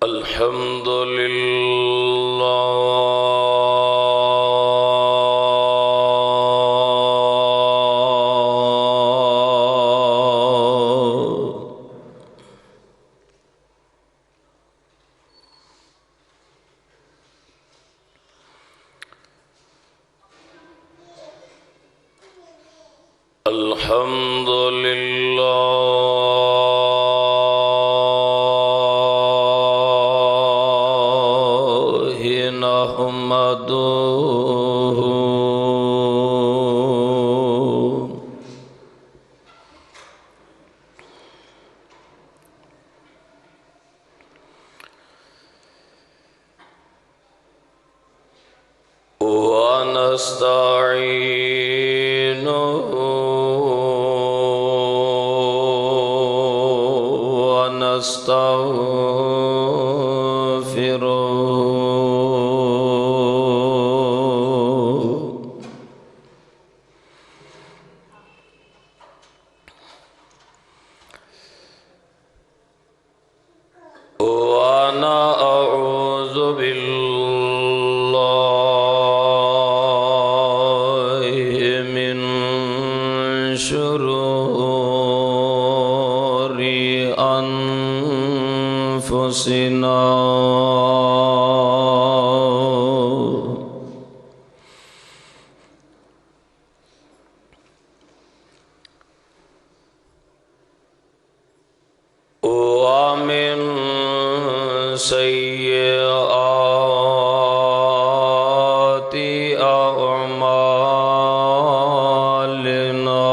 الحمد لله الحمد لله نحمده ونستعينه ونستغفره ونعوذ بالله من شرور أنفسنا ومن سيئات أعمالنا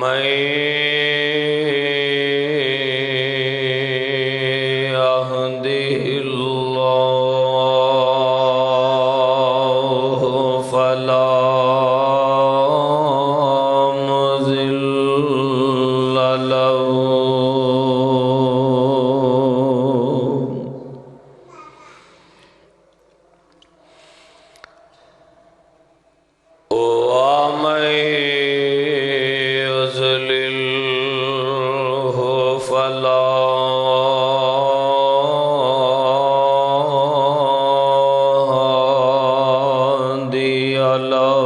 من يهده الله فلا مضل له ومن يضلله فلا هادي له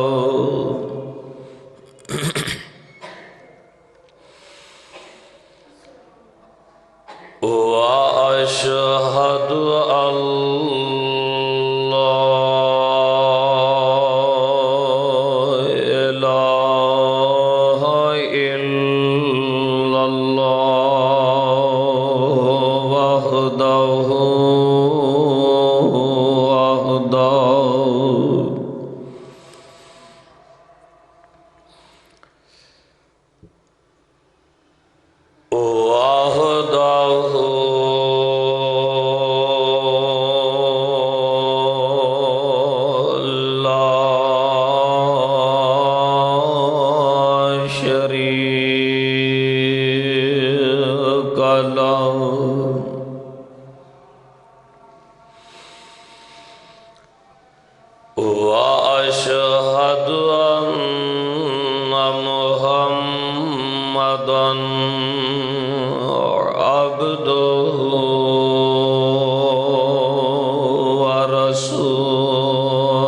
وأشهد أن لا إله إلا الله وحده لا شريك له وأشهد أن محمدًا عبده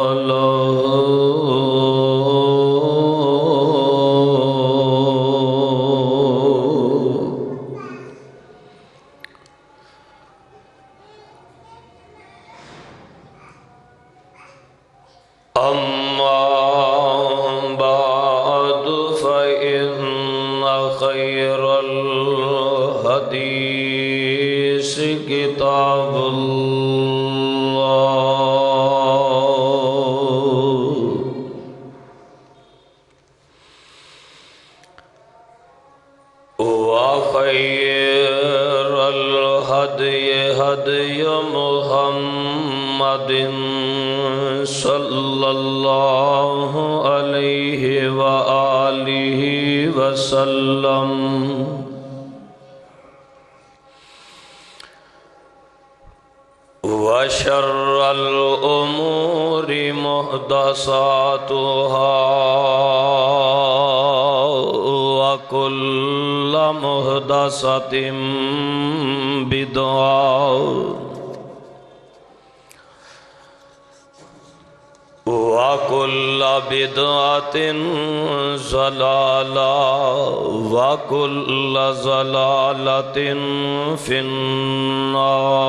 ورسوله أما بعد فإن خير الحديث كتاب الله وخير الهدي هدي محمد صلى الله عليه وآله وسلم وشر الأمور محدثاتها وكل محدثة بدعة وكل بدعة ضلالة وكل ضلالة في النار.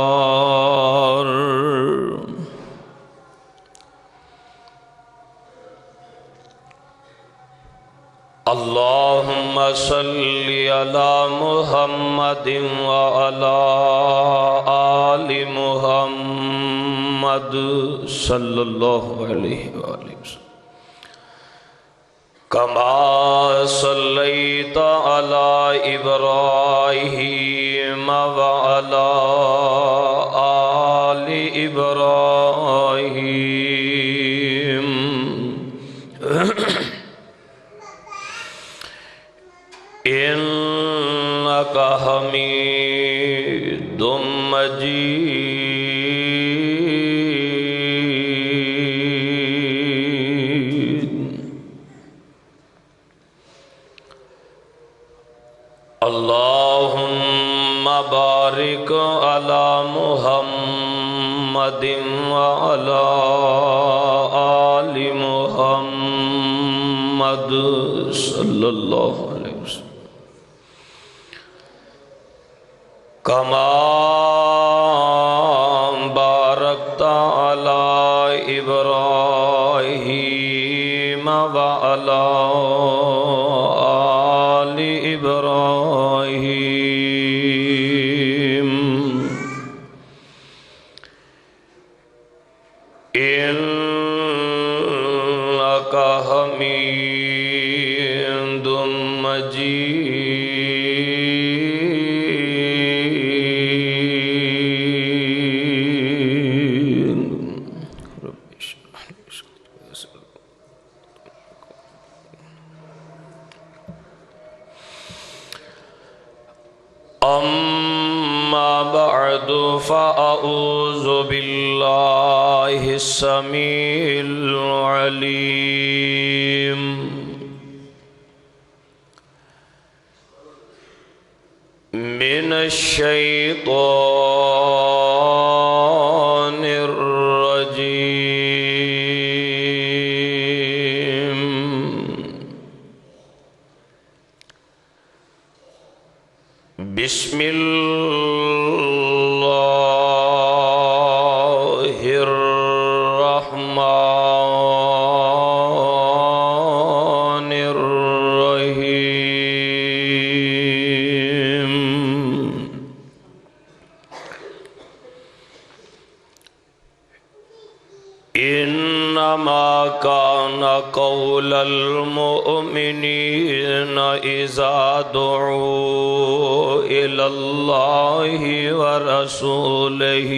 اللهم صل على محمد وعلى آل محمد صلی اللہ علیہ وآلہ وسلم كما صليت على إبراهيم وعلى آل إبراهيم إنك حميد مجيد. اللهم بارك على محمد وعلى آل محمد صلی اللہ علیہ وسلم كما باركت على إبراهيم وعلى آل إبراهيم إنك حميد مجيد. أما بعد فأعوذ بالله السميع العليم من الشيطان الرجيم. بسم الله الرحمن الرحيم. إنما كان قول المؤمنين إذا دعوا إلى الله ورسوله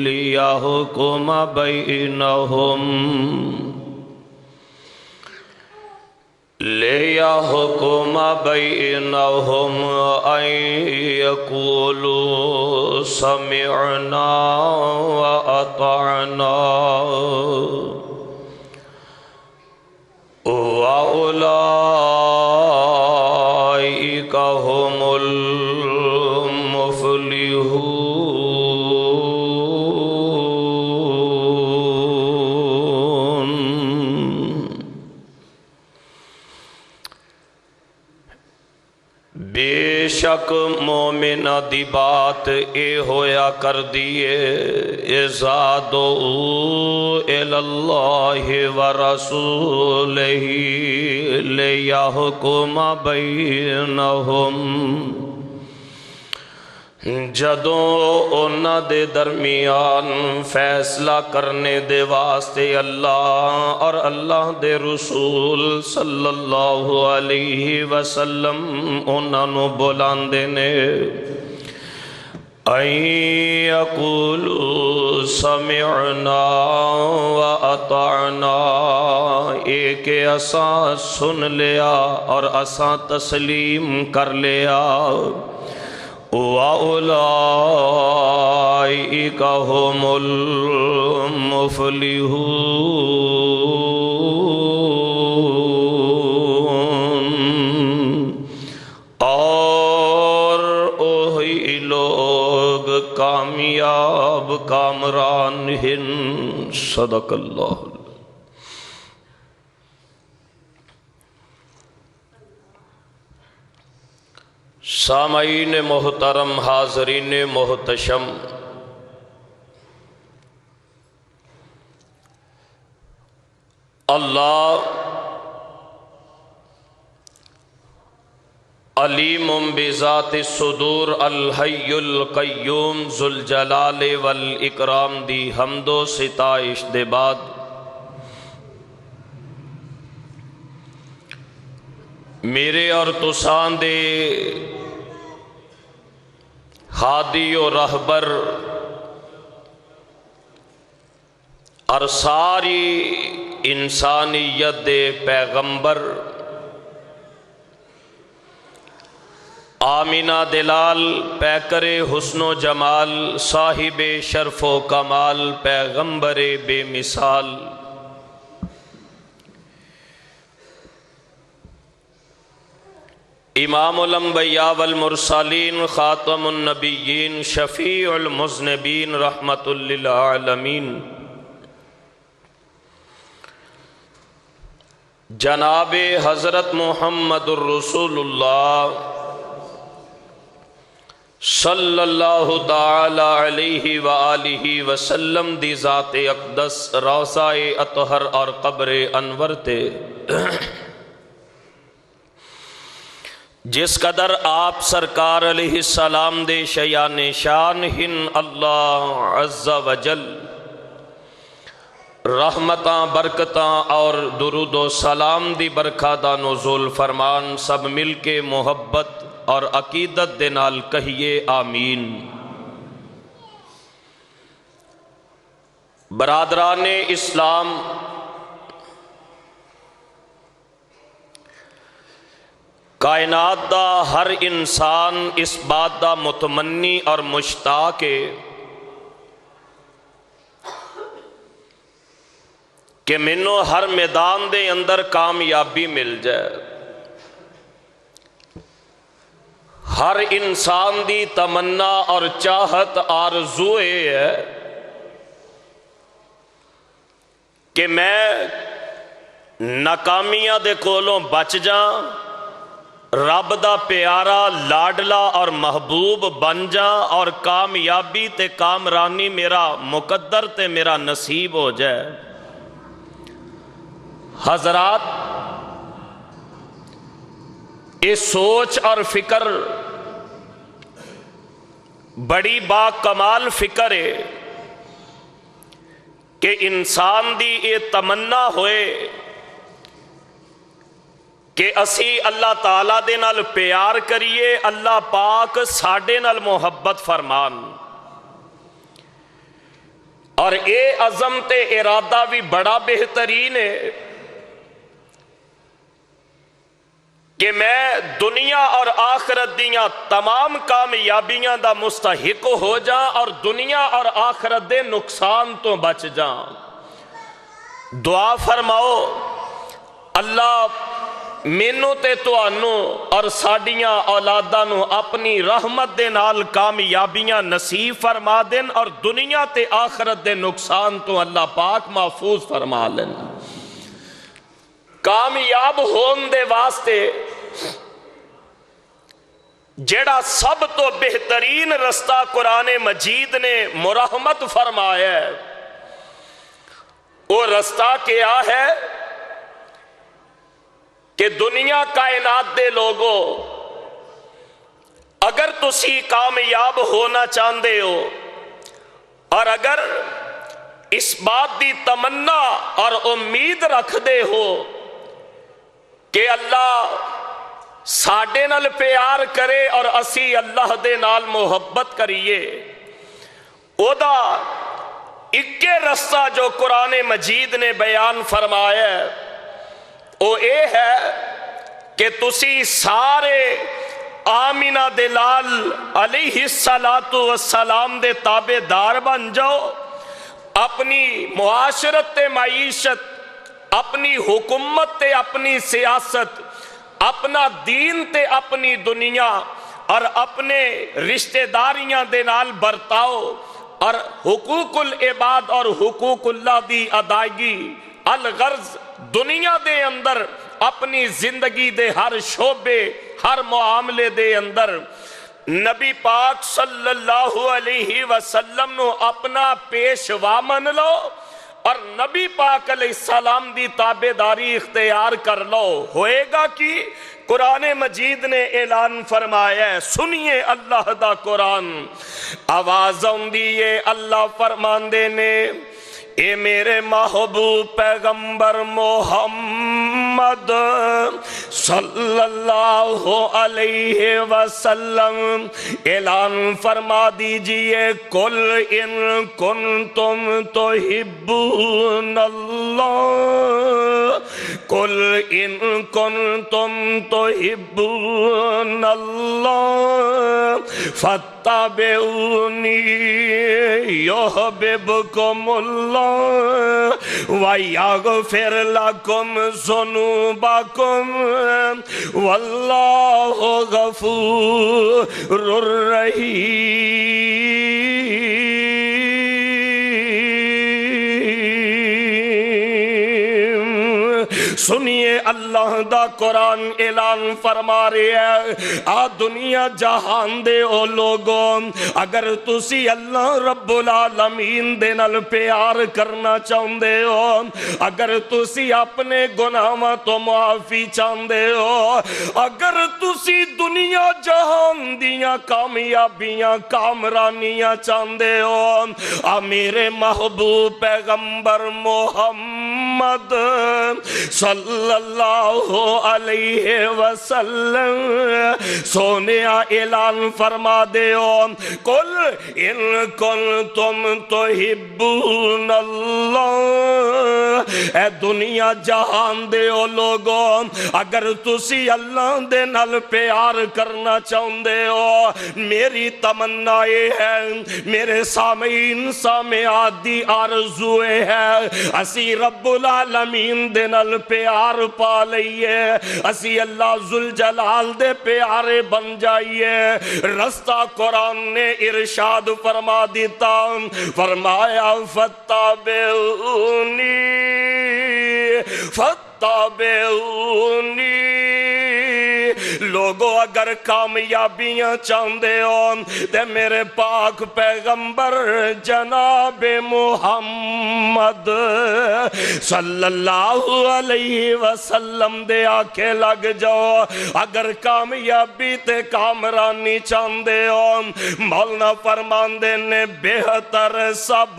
ليحكم بينهم أن يقولوا سمعنا وأطعنا وأولئك هم المفلحون. بے شک مومن دی بات اے ہویا کر دیے اذا دعوا الی اللہ ورسولہ لیحکم بینہم. جدوں انہاں دے درمیان فیصلہ کرنے دے واسطے اللہ اور اللہ دے رسول صلی اللہ علیہ وسلم انہاں نو بلاندے نے یقولوا سمعنا واطعنا، ایک اساں سن لیا اور اساں تسلیم کر لیا. وَأُولَئِكَ اولئک هم المفلحون، اور وہی لوگ کامیاب کامران ہیں۔ صدق اللہ۔ سامعین محترم، حاضرین محتشم، اللہ علیم بذات الصدور الحی القیوم ذوالجلال والاکرام دی حمد و ستائش دے بعد میرے اور تساں دے ہادی و رہبر اور ساری انسانیت دے پیغمبر آمینہ دلال پیکر حسن و جمال صاحب شرف و کمال پیغمبر بے مثال امام الانبیاء والمرسلین خاتم النبیین شفیع المذنبین رحمت للعالمین جناب حضرت محمد الرسول اللہ صلی اللہ تعالی علیہ وآلہ وسلم دی ذات اقدس روضہ اطہر اور قبر انور تے جس قدر آپ سرکار علیہ السلام دے شیان شان ہن اللہ عز و جل رحمتاں برکتاں اور درود و سلام دی برکھا دا نزول فرمان سب مل کے محبت اور عقیدت دے نال کہیے آمین۔ برادران اسلام، کائنات دا ہر انسان اس بات دا متمنی اور مشتاق ہے کہ مینوں ہر میدان دے اندر کامیابی مل جائے۔ ہر انسان دی تمنا اور چاہت آرزو ہے کہ میں ناکامیاں دے کولوں بچ جاں، رب دا پیارا لاڈلا اور محبوب بن جاں، اور کامیابی تے کامرانی میرا مقدر تے میرا نصیب ہو جائے۔ حضرات، یہ سوچ اور فکر بڑی با کمال فکر ہے کہ انسان دی یہ تمنا ہوئے کہ اسی اللہ تعالیٰ دے نال پیار کریے، اللہ پاک ساڈے نال محبت فرمان، اور اے عزم تے ارادہ بھی بڑا بہترین ہے کہ میں دنیا اور آخرت دیاں تمام کامیابیاں دا مستحق ہو جاں اور دنیا اور آخرت دے نقصان تو بچ جاں۔ دعا فرماؤ اللہ مینوں تے تانوں اور ساڈیاں اولاداں نوں اپنی رحمت دے نال کامیابیاں نصیب فرما دین، اور دنیا تے آخرت دے نقصان تو اللہ پاک محفوظ فرما لین۔ کامیاب ہون دے واسطے جڑا سب تو بہترین رستہ قرآن مجید نے مرحمت فرمایا ہے، وہ رستہ کیا ہے کہ دنیا کائنات دے لوگوں، اگر تسی کامیاب ہونا چاہتے ہو اور اگر اس بات دی تمنا اور امید رکھ دے ہو کہ اللہ ساڈے نال پیار کرے اور اسی اللہ دے نال محبت کریے، او دا اکے رستہ جو قرآن مجید نے بیان فرمایا ہے وہ اے ہے کہ تسی سارے آمینہ دلال علیہ السلام دے تابع دار بن جاؤ، اپنی معاشرت معیشت، اپنی حکومت تے اپنی سیاست، اپنا دین تے اپنی دنیا اور اپنے رشتہ داریاں دے نال برتاؤ، اور حقوق العباد اور حقوق اللہ دی ادائیگی الغرض دنیا دے اندر اپنی زندگی دے ہر شعبے ہر معاملے دے اندر نبی پاک صلی اللہ علیہ وسلم نو اپنا پیشوا من لو اور نبی پاک علیہ السلام دی تابعداری اختیار کر لو، ہوئے گا کہ قرآن مجید نے اعلان فرمایا ہے، سنیے اللہ دا قرآن، آواز آندی اللہ فرماندے نے، اے میرے محبوب پیغمبر محمد صلی اللہ علیہ وسلم اعلان فرما دیجئے، قل ان کنتم تحبون اللہ، قل ان کنتم تحبون اللہ فاتبعونی یحببکم اللہ وَيَغْفِرْ لَكُمْ ذُنُوبَكُمْ وَاللَّهُ غَفُورٌ رحیم۔ سنیے اللہ دا قرآن اعلان فرما رہے ہیں، آ دنیا جہان دے او لوگوں، اگر تسی اللہ رب العالمین دے نال پیار کرنا چاہندے ہو، اگر تسی اپنے گناہاں تو معافی چاہندے ہو، اگر تسی دنیا جہان دیاں کامیابیاں کامرانیاں چاہندے ہو، آ میرے محبوب پیغمبر محمد صلی اللہ علیہ وسلم سونے اعلان فرما دے ہو، قل ان کنتم تحبون اللہ، اے دنیا جہان دے ہو لوگوں، اگر تسی اللہ دے نال پیار کرنا چاہندے ہو، میری تمنا یہ ہے، میرے سامعین سامعات دی آرزو ہے، اسی رب العالمین دے نال پیار پا لئیے، اسی اللہ ذوالجلال دے پیارے بن جائیے۔ رستہ قرآن نے ارشاد فرما دیتا، فرمایا فَاتَّبِعُونِي فَاتَّبِعُونِی، لوگو اگر کامیابیاں چاہندے ہو تے میرے پاک پیغمبر جناب محمد صلی اللہ علیہ وسلم دے آکھے لگ جاؤ، اگر کامیابی تے کامرانی چاہندے ہو، مولانا فرماندے نے بہتر سب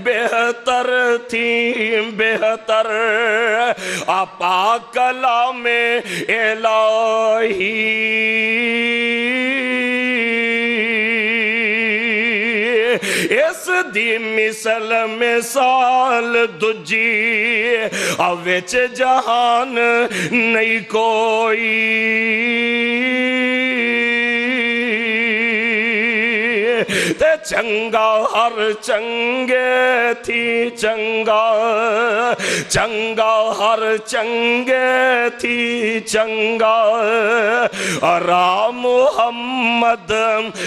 بہتر تھی بہتر آپا کلام الہی، اس دی مثال دجی اوچ جہان نہیں کوئی، تے چنگا ہر چنگے تھی چنگا، چنگا ہر چنگے تھی چنگا، اور محمد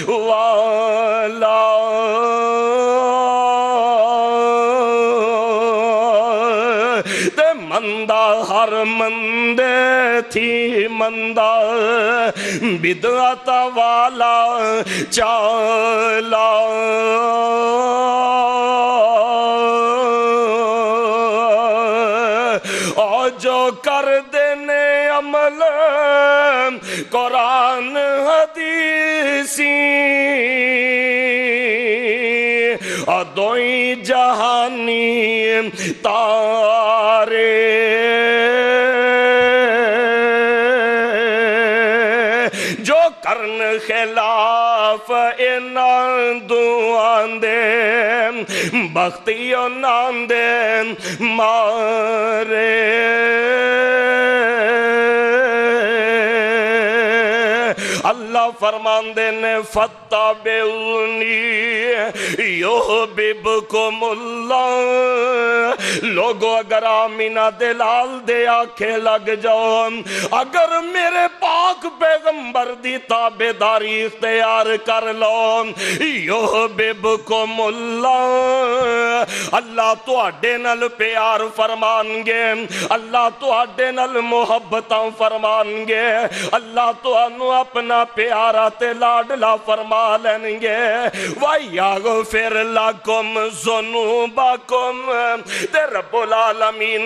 والا تے مندہ ہر مندے تھی مندہ، بدعت والا چالا، اور جو کر دینے عمل قرآن حدیثی، اور دوئی جہانی تارے، جو کرن خلاف انان دعان دے بختیوں نام دے مارے، اللہ اللہ فرماندے نے فَاتَّبِعُونِي يُحْبِبْكُمُ اللَّهُ، لوگو اگر آمینہ دلال دے آنکھیں لگ جاؤ، اگر میرے پاک پیغمبر دی تابعداری اختیار کر لو، یحببکم اللہ، اللہ تو اڈے نل پیار فرمان گے، اللہ تو اڈے نل محبتاں فرمان گے، اللہ تو انو اپنا پیارا تے لاڈلا فرما لیں گے، وَيَغْفِرْ لَكُمْ ذُنُوبَكُمْ، تے رب العالمین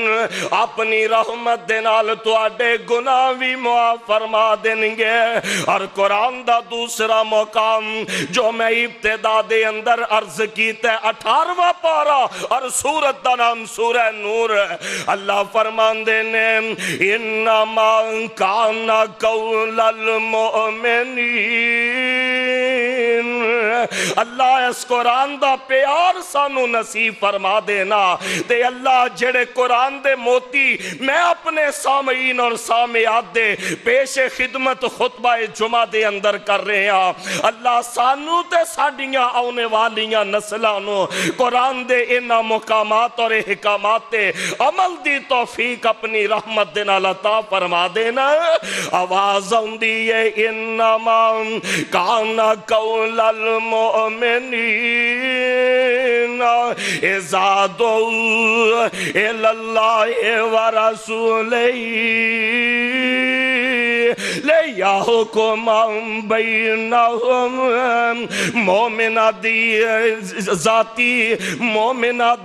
اپنی رحمت دے نال تو اڈے گناہ بھی معاف فرما دیں گے۔ اور قرآن دا دوسرا مقام جو میں ابتدا دے اندر عرض کیتا ہے 18واں پارہ، اور سورت دا نام سورہ نور ہے۔ اللہ فرمان دینے انما کان قول المؤمنین، اللہ اس قرآن دا پیار سانو نصیب فرما دینا، تے اللہ جڑے قرآن دے موتی میں اپنے سامعین اور سامعات دے پیش خدمت خطبہ جمعہ دے اندر کر رہے ہیں، اللہ سانو تے ساڑیاں آنے والیاں نسلانو قرآن دے انہا مقامات اور احکامات تے عمل دی توفیق اپنی رحمت دینا عطا فرما دینا۔ آواز ہوندی ہے انما کان قول المؤمنین اذا دعوا الی اللہ ورسولہ لیحکم بینہم، مومنہ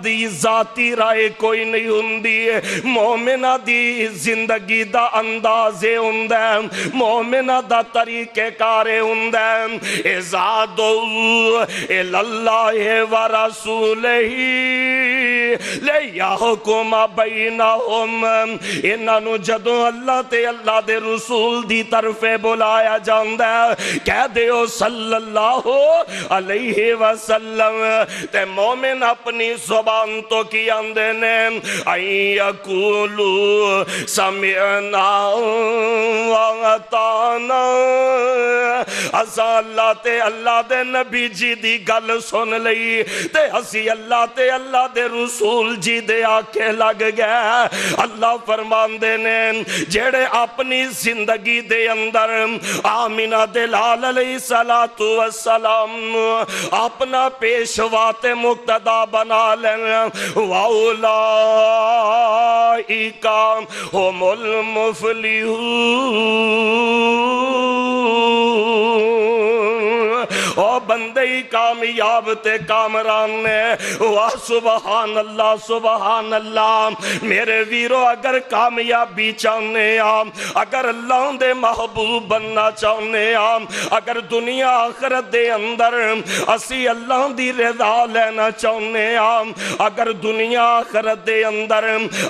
دی ذاتی رائے کوئی نہیں ہوندی، مومنہ دی زندگی دا اندازے ہوندہ، مومنہ دا طریقے کارے ہوندہ، اذا دعوا الی اللہ ورسولہ لیحکم بینہم، انہاں جدوں اللہ تے اللہ دے رسول دی طرف بلایا جاندہ کہہ دیو صلی اللہ علیہ وسلم، تے مومن اپنی زبان تو کی اندے نے این یقولو سمعنا واتانا، اسا اللہ تے اللہ دے نبی جی دی گل سن لئی، تے اسی اللہ تے اللہ دے رسول جی دے آکے لگ گئے۔ اللہ فرمان دے نے جیڑے اپنی زندگی دے اندر آمینہ دلال علیہ السلام اپنا پیشوات مقتدہ بنا لیں، وَأُولَئِكَ هُمُ الْمُفْلِحُونَ، او بندے کامیاب تے کامران نے۔ واہ سبحان اللہ سبحان اللہ، میرے ویرو اگر کامیابی چاہنے آپ، اگر اللہ دے محبوب بننا چاہنے آپ، اگر دنیا آخرت دے اندر اسی اللہ دی رضا لینا چاہنے آپ، اگر دنیا آخرت دے اندر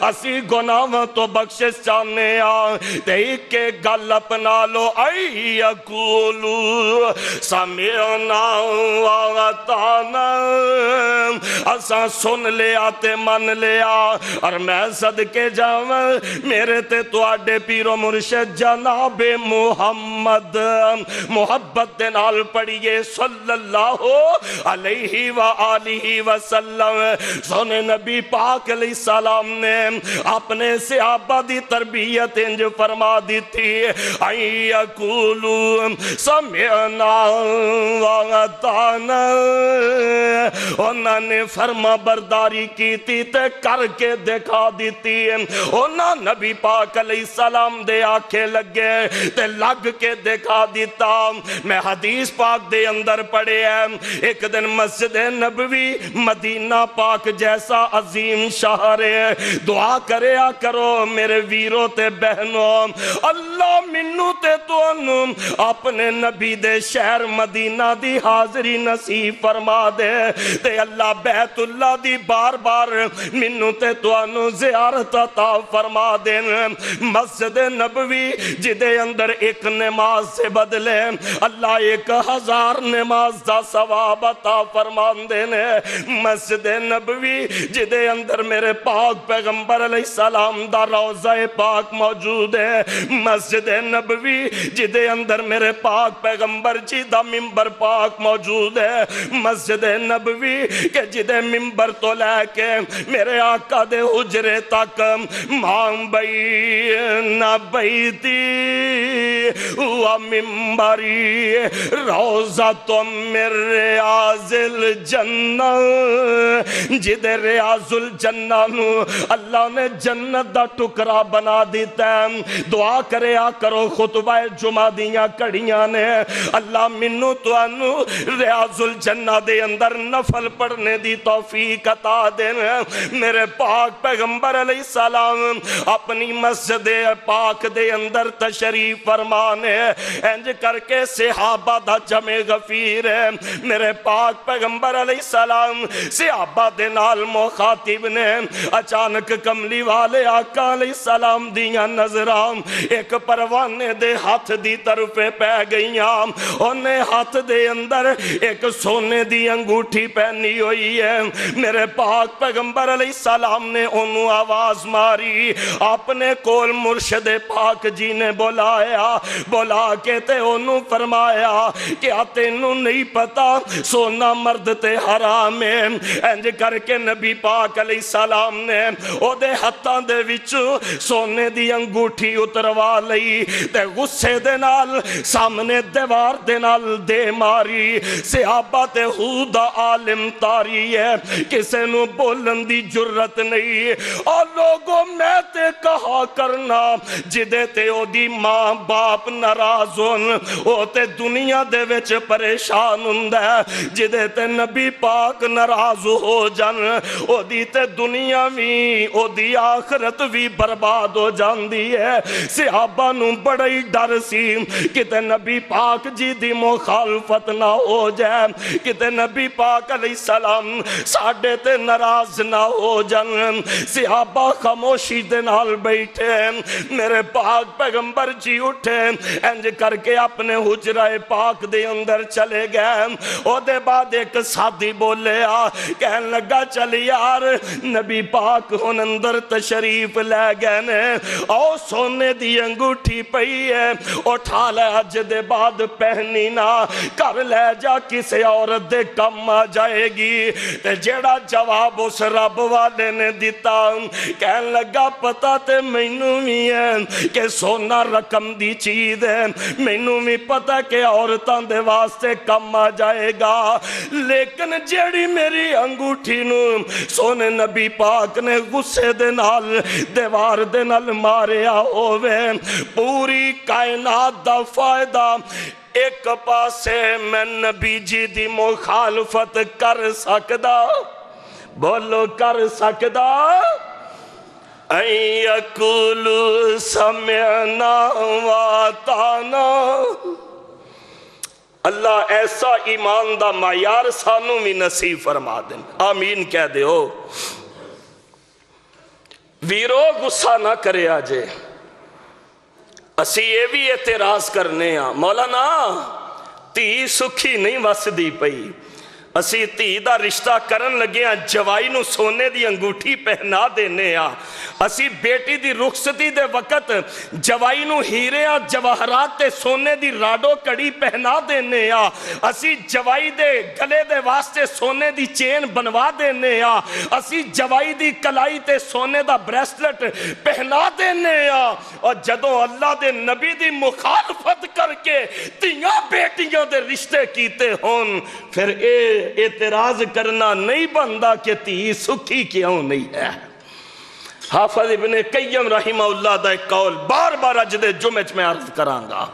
اسی گناہوں تو بخشش چاہنے آپ، تے ایک کے گل اپنا لو، اَيْ يَقُولُ سَمِعْنَا وَأَطَعْنَا، اساں سن لیا تے من لیا، اور میں صدقے جاواں میرے تے تواڈے پیر و مرشد جناب محمد، محبت دے نال پڑھیے صلی اللہ علیہ وآلہ وسلم۔ سونے نبی پاک علیہ السلام نے اپنے صحابہ دی تربیت انج فرما دی تھی، اَن یقولوا سمعنا وَأَطَعْنَا، انہاں نے فرما برداری کی تھی تے کر کے دکھا دیتی، انہاں نبی پاک علیہ السلام دے آنکھیں لگے تے لگ کے دکھا دیتا۔ میں حدیث پاک دے اندر پڑھے ہیں، ایک دن مسجد نبوی مدینہ پاک جیسا عظیم شہر ہے، دعا کریا کرو میرے ویروں تے بہنوں، اللہ منو تے تو اپنے نبی دے شہر مدینہ دی حاضری نصیب نصیب فرما دے تے اللہ بیت اللہ دی بار بار منو تے توانو زیارت عطا فرما دے مسجد نبوی جدے اندر ایک نماز سے بدلے اللہ 1000 نماز دا ثواب عطا فرما دینے مسجد نبوی جدے اندر میرے پاک پیغمبر علیہ السلام دا روضہ پاک موجود ہے مسجد نبوی جدے اندر میرے پاک پیغمبر جی دا ممبر پاک موجود ہے مسجد نبوی کہ جدے ممبر تو لے کے میرے آقا دے حجرے تک مام بین بیتی و ممبری روضۃ من ریاض الجنہ جدے ریاض الجنہ نو اللہ نے جنت دا ٹکرا بنا دیتا ہے دعا کرے آ کرو خطبہ جمعہ دیاں کڑیاں نے اللہ منو تو انو ریاض الجنہ دے اندر نفل پڑھنے دی توفیق عطا دے میرے پاک پیغمبر علیہ السلام اپنی مسجد پاک دے اندر تشریف فرمانے انج کر کے صحابہ دا جمع غفیر ہے میرے پاک پیغمبر علیہ السلام صحابہ دے نال مخاطب نے اچانک کملی والے آقا علیہ السلام دیاں نظران ایک پروانے دے ہاتھ دی طرف پہ گئیاں انہیں ہاتھ دے اندر ایک سونے دی انگوٹھی پہنی ہوئی ہے میرے پاک پیغمبر علیہ السلام نے انہوں آواز ماری اپنے کول مرشد پاک جی نے بولا کے تے انہوں فرمایا کہ آتے انہوں نہیں پتا سونا مرد تے حرام ہے انج کر کے نبی پاک علیہ السلام نے او دے ہتھاں دے وچ سونے دی انگوٹھی اتروا لئی تے غصے دے نال سامنے دیوار دے نال دے ماری صحابہ تے خدا عالم تاری ہے کسے نو بولن دی جرت نہیں اور لوگوں میں تے کہا کرنا جدے تے او دی ماں باپ ناراض ہون او تے دنیا دے وچ پریشان ہوندا ہے جدے تے نبی پاک ناراض ہو جان او دی تے دنیا وی او دی آخرت وی برباد ہو جاندی ہے صحابہ نو بڑا ہی ڈر سی کتے نبی پاک جی دی مخالفت نہ ہو جائے کتے نبی پاک علیہ السلام ساڑھے تے ناراض نہ ہو جان صحابہ خاموشی دے نال بیٹھے میرے پاک پیغمبر جی اٹھے انج کر کے اپنے حجرہ پاک دے اندر چلے گئے او دے بعد ایک ساتھی بولے کہن لگا چل یار نبی پاک ہن اندر تشریف لے گئے نے او سونے دی انگوٹھی پئی ہے اٹھا لے اج دے بعد پہنی نہ کر لے جا کسے عورت دے کم آ جائے گی تے جیڑا جواب اس رب والے نے دیتا کہن لگا پتا تے مینوں بھی ہے کہ سونا رقم دی چیز ہے مینوں بھی پتا کہ عورتاں دے واسطے کم آ جائے گا لیکن جیڑی میری انگوٹھی نو سونے نبی پاک نے غصے دے نال دیوار دے نال ماریا ہووے پوری کائنات دا فائدہ ایک پاسے میں نبی جی دی مخالفت کر سکدا بولو کر سکدا اَن یقولوا سمعنا وَاطَعْنَا اللہ ایسا ایمان دا معیار سانوں بھی نصیب فرما دیں آمین کہہ دے ہو ویرو غصہ نہ کرے آجے اسی یہ بھی اعتراض کرنے ہیں مولانا تی سکھی نہیں وس دی پئی اسی تی دا رشتہ کرن لگے ہیں جوائی نو سونے دی انگوٹھی پہنا دینے ہیں اسی بیٹی دی رخصتی دے وقت جوائی نو ہیرے جواہرات تے سونے دی راڈو کڑی پہنا دینے ہیں اسی جوائی دے گلے دے واسطے سونے دی چین بنوا دینے ہیں اسی جوائی دی کلائی تے سونے دا بریسلٹ پہنا دینے ہیں اور جدوں اللہ دے نبی دی مخالفت کر کے تیاں بیٹیاں دے رشتے کیتے ہون پھر اعتراض کرنا نہیں بندہ کہ تی سکھی کیوں نہیں ہے حافظ ابن قیم رحمہ اللہ دا ایک قول بار بار اجدے جمعہ میں عرض کرانگا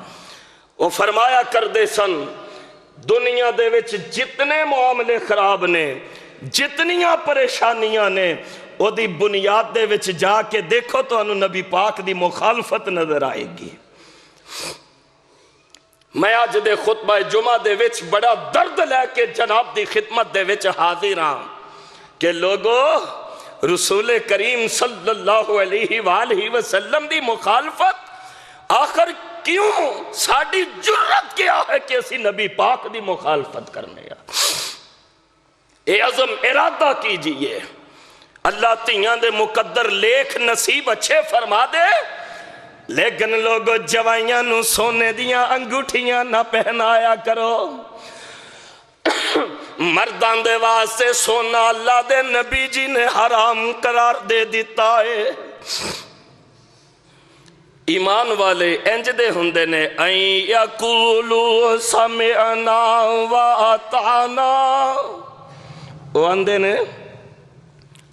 وہ فرمایا کر دے سن دنیا دے وچ جتنے معاملے خراب نے جتنیاں پریشانیاں نے وہ دی بنیاد دے وچ جا کے دیکھو تو انہوں نبی پاک دی مخالفت نظر آئے گی میں اج دے خطبہ جمعہ دے وچ بڑا درد لے کے جناب دی خدمت دے وچ حاضر ہاں کہ لوگو رسول کریم صلی اللہ علیہ وآلہ وسلم دی مخالفت آخر کیوں؟ ساڑی جرت کیا ہے کہ اسی نبی پاک دی مخالفت کرنے اے عظم ارادہ کیجئے، اللہ تیاں دے مقدر لیکھ نصیب اچھے فرما دے، لیکن لوگو جوائیاں نو سونے دیاں انگوٹھیاں نہ پہنایا کرو۔ مردان دے واسطے سونا اللہ دے نبی جی نے حرام قرار دے دیتا ہے۔ ایمان والے انج دے ہوندے نے این یقولو سمعنا و اطعنا، وہ آندے نے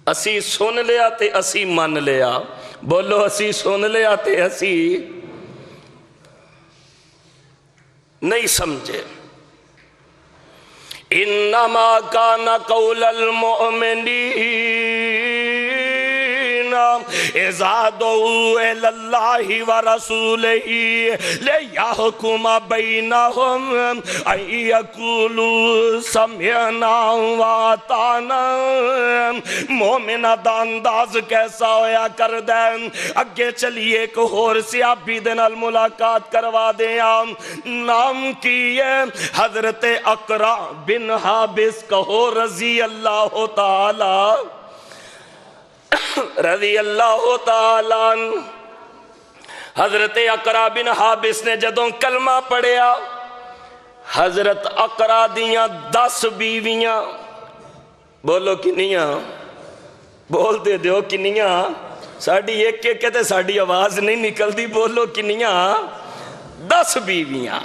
اسی سن لیا تے اسی من لیا، بولو اسی سن لیا تے اسی نہیں سمجھے۔ انما کان قول المؤمنین اذا دعوا الی اللہ ورسولہ لیحکم بینہم ان یقولوا سمعنا واطعنا۔ مومنہ دا انداز کیسا ہویا کر دیں، اگے چلیے ایک اور سیابی دے نال ملاقات کروا دیا، نام کیے حضرت اقرا بن حابس کہو رضی اللہ تعالی عنہ۔ حضرت اقرا بن حابس نے جدوں کلمہ پڑھیا، حضرت اقرا دیاں 10 بیویاں، بولو کنیاں، بول دے دیو کنیاں، ساڑی ایک کہتے ساڑی آواز نہیں نکل دی، بولو کنیاں، 10 بیویاں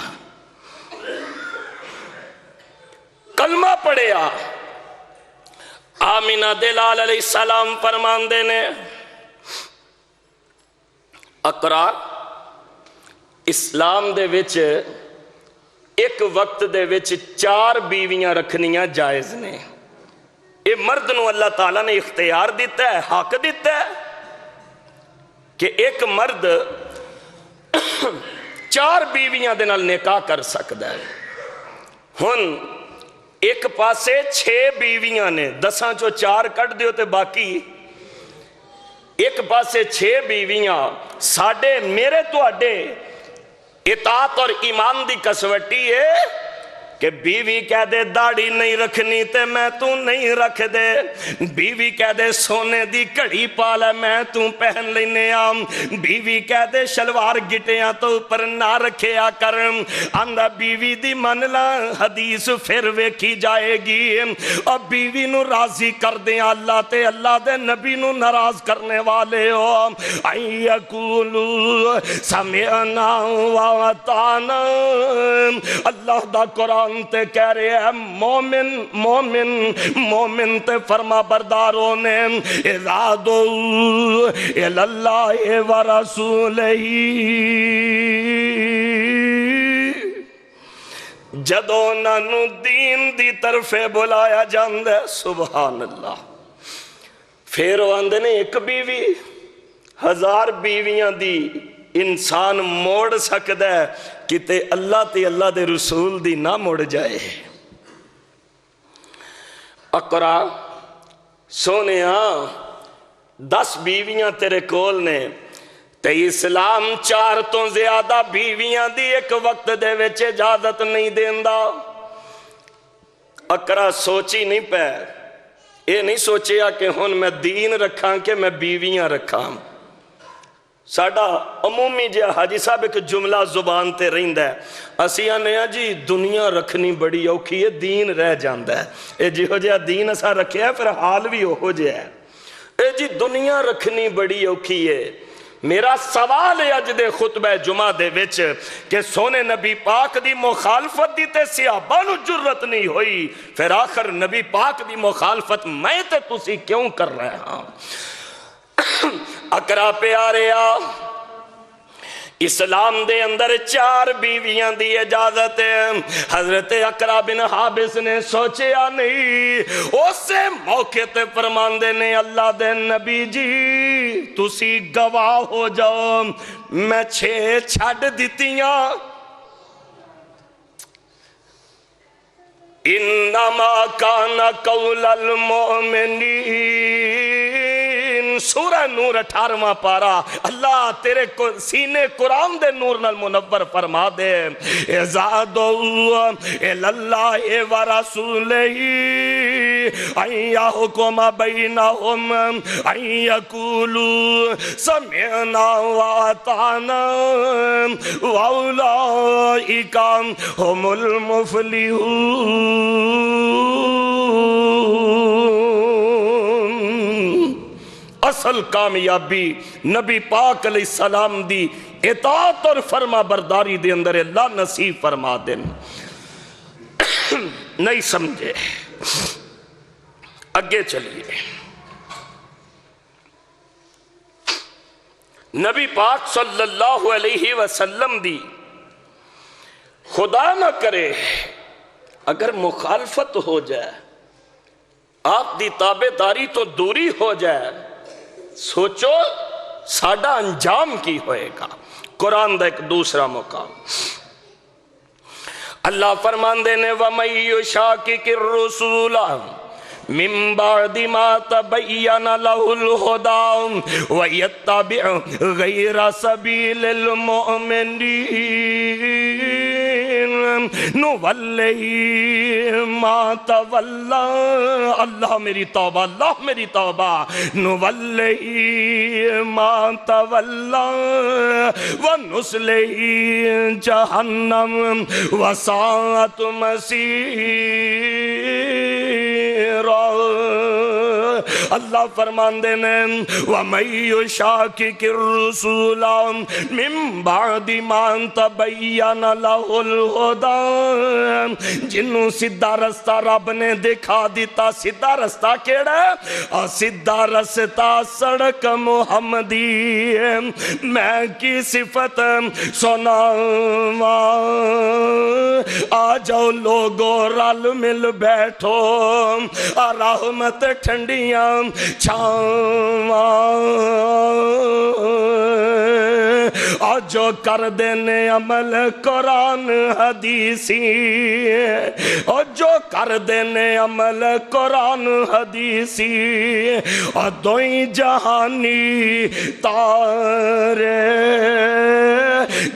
کلمہ پڑھیا۔ آمینہ دلال علیہ السلام فرمان دینے اقرا اسلام دے وچ ایک وقت دے وچ 4 بیویاں رکھنیاں جائز نے، یہ مرد نو اللہ تعالیٰ نے اختیار دیتا ہے، حق دیتا ہے کہ ایک مرد 4 بیویاں دے نال نکاح کر سکتا ہے۔ ہن ایک پاسے 6 بیویاں نے، 10 چو 4 کٹ دیو تے باقی ایک پاسے 6 بیویاں، ساڑھے میرے تو اڈے اطاعت اور ایمان دی کسوٹی ہے کہ بیوی کہہ دے داڑھی نہیں رکھنی تے میں تو نہیں رکھ دے، بیوی کہہ دے سونے دی کڑی پالا میں تو پہن لینے آم، بیوی کہہ دے شلوار گٹیاں تو پر نہ رکھیا کرم، آندہ بیوی دی منلا حدیث پھر ویکھی جائے گی، اور بیوی نو راضی کر دیں اللہ تے اللہ دے نبی نو ناراض کرنے والے ہو۔ این یقولو سمعنا واطعنا، اللہ دا قرآن تے کہہ رہے ہیں مومن تے فرما برداروں نے اذا دعوا الی اللہ ورسولہ، جدوں نانو دین دی طرف بلایا جاندے، سبحان اللہ، پھر وہ آندے نے ایک بیوی 1000 بیویاں دی انسان موڑ سکتا ہے، کتے اللہ تے اللہ دے رسول دی نہ موڑ جائے۔ اقرا سونے 10 بیویاں تیرے کول نے تے اسلام 4 تو زیادہ بیویاں دی ایک وقت دے وچ اجازت نہیں دیندہ۔ اقرا سوچی نہیں پہ، یہ نہیں سوچیا کہ ہن میں دین رکھاں کہ میں بیویاں رکھاں۔ ساڑھا عمومی جہاں حاجی صاحب ایک جملہ زبان تے رہندہ ہے، اسیاں نیا جی دنیا رکھنی بڑی اوکھی ہے، دین رہ جاندہ ہے، اے جی ہو جہاں دین اسا رکھے ہے پھر حال بھی ہو جائے ہے، اے جی دنیا رکھنی بڑی اوکھی ہے۔ میرا سوال ہے اج دے خطبہ جمعہ دے وچ کہ سونے نبی پاک دی مخالفت دی تے صحابہ نو جرت نہیں ہوئی، پھر آخر نبی پاک دی مخالفت میں تے تسی کیوں کر رہے ہاں؟ اقرا پیارے اسلام دے اندر 4 بیویاں دی اجازت ہے۔ حضرت اقرا بن حابس نے سوچیا نہیں، اسے موقع تے فرماندے نے اللہ دے نبی جی تسی گواہ ہو جاؤ، میں 6 چھڑ دیتیاں، انما کان قول المؤمنین، سورہ نور 18واں پارا۔ اللہ تیرے سینے قرآن دے نور نال منور فرما دے، اذا دعوا الی اللہ ورسولہ ان یحکم بینہم ان یقولوا سمعنا واطعنا واولئک هم المفلحون۔ اصل کامیابی نبی پاک علیہ السلام دی اطاعت اور فرما برداری دے اندر اللہ نصیب فرما دیں۔ نہیں سمجھے، اگے چلیے۔ نبی پاک صلی اللہ علیہ وسلم دی خدا نہ کرے اگر مخالفت ہو جائے، آپ دی تابعداری تو دوری ہو جائے، سوچو ساڈا انجام کی ہوئے گا۔ قرآن دا ایک دوسرا مقام اللہ فرماندے نے وَمَن يُشَاقِقِ الرُّسُولَ مِن بَعْدِ مَا تَبَيَّنَ لَهُ الْهُدَى وَيَتَّبِعْ غَيْرَ سَبِيلِ الْمُؤْمِنِينَ نُوَلِّهِ مَا تَوَلَّى، اللہ میری توبہ، اللہ میری توبہ، نُوَلِّهِ مَا تَوَلَّى وَنُصْلِهِ جَهَنَّمَ وَسَاءَتْ مَصِيرًا۔ اللہ فرماندے نے وَمَن يُشَاقِقِ الرُّسُولَ مِن بَعْدِ مَا تَبَيَّنَ لَهُ الْهُدَى، جنوں سیدھا رستہ رب نے دکھا دیتا۔ سیدھا رستہ کیڑا ہے؟ سیدھا رستہ سڑک محمدی ہے۔ میں کی صفت سناواں، آ جاؤ لوگو رل مل بیٹھو، رحمت ٹھنڈیاں چھاواں، اور جو کر دینے عمل قرآن حدیثی، اور جو کر دینے عمل قرآن حدیثی، اور دوئی جہانی تارے،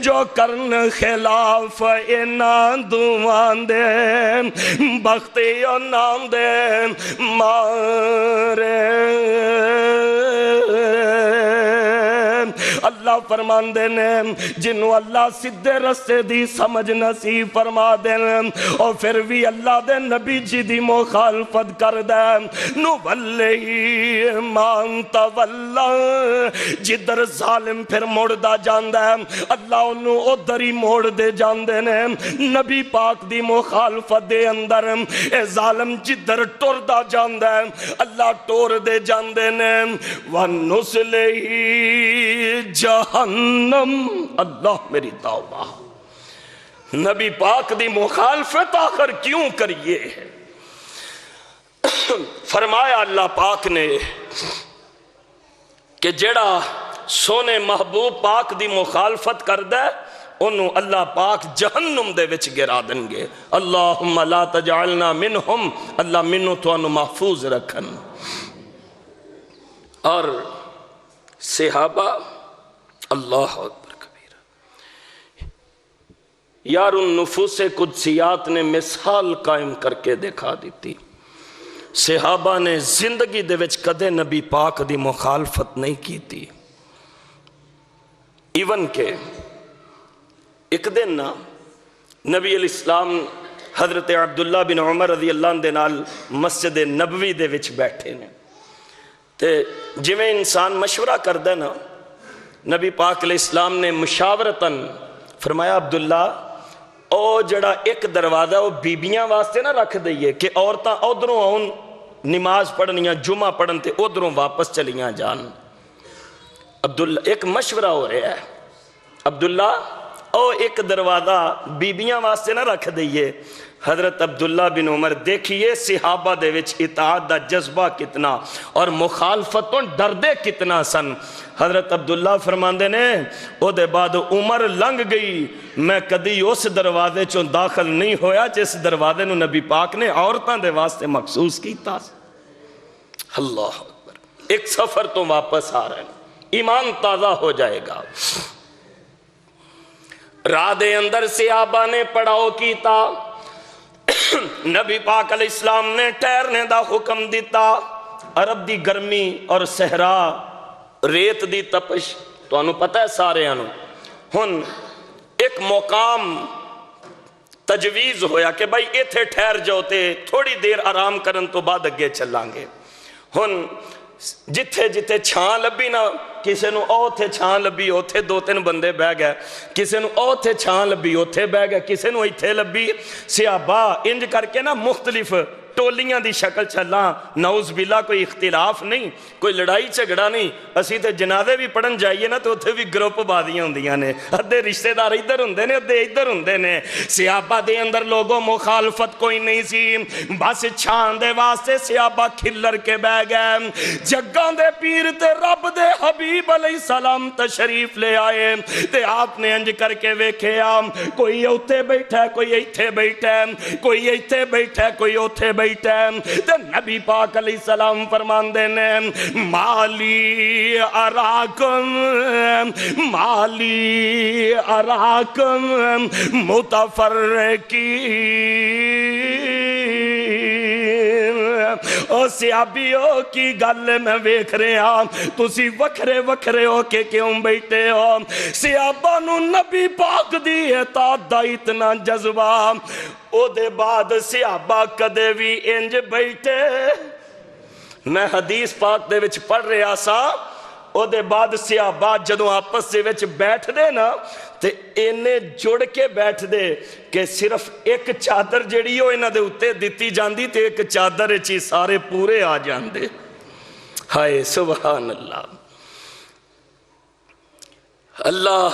جو کرن خلاف اینا دعان دے بختی اور نام دے مارے۔ اللہ فرماندے نے جنہوں اللہ سدھے رستے دی سمجھ نصیب فرما دے، اور پھر بھی اللہ دے نبی جی دی مخالفت کر دے، نُوَلِّهِ مَا تَوَلَّى، جدر ظالم پھر موڑدا جاندہ ہے اللہ انہوں ادھر ہی موڑ دے جاندے نے۔ نبی پاک دی مخالفت دے اندر اے ظالم جدر ٹردہ جاندہ ہے اللہ ٹور دے جاندے نے۔ وَنُصْلِهِ جہنم، اللہ میری توبہ، نبی پاک دی مخالفت آخر کیوں کریے؟ فرمایا اللہ پاک نے کہ جڑا سونے محبوب پاک دی مخالفت کر دے انہوں اللہ پاک جہنم دے وچ گرا دیں گے۔ اللہم لا تجعلنا منہم، اللہ منو تو انہوں محفوظ رکھن۔ اور صحابہ اللہ اکبر کبیر، یار ان نفوس قدسیات نے مثال قائم کر کے دکھا دیتی۔ صحابہ نے زندگی دے وچ کدے نبی پاک دی مخالفت نہیں کی تھی، ایون کہ ایک دن نبی علیہ السلام حضرت عبداللہ بن عمر رضی اللہ عنہ دے نال مسجد نبوی دے وچ بیٹھے نے، تے جویں انسان مشورہ کردہ نا، نبی پاک علیہ السلام نے مشاورتاً فرمایا عبداللہ او جڑا ایک دروازہ وہ بیبیاں واسطے نہ رکھ دئیے کہ عورتاں ادھروں آؤں نماز پڑھنیاں جمعہ پڑھن تے ادھروں واپس چلیاں جان۔ عبداللہ ایک مشورہ ہو رہا ہے، عبداللہ او ایک دروازہ بیبیاں واسطے نہ رکھ دئیے، حضرت عبداللہ بن عمر دیکھیے صحابہ دے وچ اطاعت دا جذبہ کتنا اور مخالفتوں ڈردے کتنا سن. حضرت عبداللہ فرماندے نے او دے بعد عمر لنگ گئی، میں کدی اس دروازے چوں داخل نہیں ہویا جس دروازے نو نبی پاک نے عورتاں دے واسطے مخصوص کیتا. اللہ اکبر. ایک سفر تو واپس آ رہے ہیں، ایمان تازہ ہو جائے گا. راہ دے اندر صحابہ نے پڑاؤ کیتا، نبی پاک علیہ السلام نے ٹھہرنے دا حکم دیتا. عرب دی گرمی اور صحرا، ریت دی تپش تو انہوں پتہ ہے سارے انہوں. ہن ایک مقام تجویز ہویا کہ بھائی ایتھے ٹھہر جاؤتے، تھوڑی دیر آرام کرن تو بعد اگے چلیں گے. ہن جتھے جتھے چھان لبی نا، کسے نو او تھے چھان لبی اوتھے 2-3 بندے بہ گئے، کسے نو او تھے چھان لبی اوتھے بہ گئے، کسے نو ایتھے لبی. صحابہ انج کر کے نا مختلف ٹولیاں دی شکل چلاں. نعوذ باللہ کوئی اختلاف نہیں، کوئی لڑائی جھگڑا نہیں. اسی تے جنازے بھی پڑھن جائیے نا تو اتھے بھی گروپ بازیاں ہوندیاں نے، ادھے رشتہ دار ادھر ہوندے نے ادھے ادھر ہوندے نے. صحابہ دے اندر لوگوں مخالفت کوئی نہیں سی، بس چھان دے واسطے صحابہ کھلر کے بہ گئے. جگاں دے پیر تے رب دے حبیب علیہ السلام تشریف لے آئے تے آپ نے انج کر کے ویکھیا، کوئی اوتھے بیٹھا ہے کوئی ایتھے بیٹھا ہے، کوئی ایتھے بیٹھا ہے کوئی اوتھے بیٹھا ہے. تے نبی پاک علیہ السلام فرماندے نے مالی اراکم مالی اراکم متفرقین. او صحابیوں کی گل میں ویکھ رہے ہیں تسی وکھرے وکھرے ہو کے کیوں بیٹھے ہو. صحابہ نو نبی پاک دی اطاعت دا اتنا جذبہ، او دے بعد صحابہ کدے بھی انج بیٹھے. میں حدیث پاک دے وچ پڑھ رہا سا، او دے بعد صحابہ جدوں آپس دے وچ بیٹھ دے نا تے اینے جڑ کے بیٹھ دے کہ صرف ایک چادر جڑی ہو انہاں دے اتے دیتی جاندی تے ایک چادر چی سارے پورے آ جاندے. ہائے سبحان اللہ. اللہ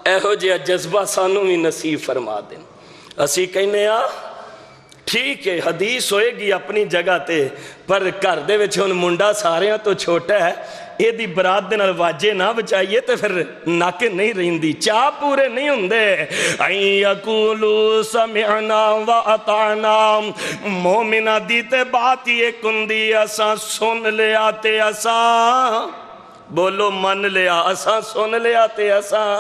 ایہو جہا جذبہ سانوں بھی نصیب فرما دیں. اسی کہنے آ ٹھیک ہے حدیث ہوئے گی اپنی جگہ تے، پر گھر دے وچ ہن منڈا ساریاں تو چھوٹا ہے، یہ دی برات دے نال واجے نہ بچائیے تے پھر ناک نہیں رہندی، چاہ پورے نہیں ہوندے. این یقولو سمعنا و اطعنا، مومنہ دی تے بات یہ کندی اساں سن لیا تے اساں، بولو من لیا، اساں سن لیا تے اساں.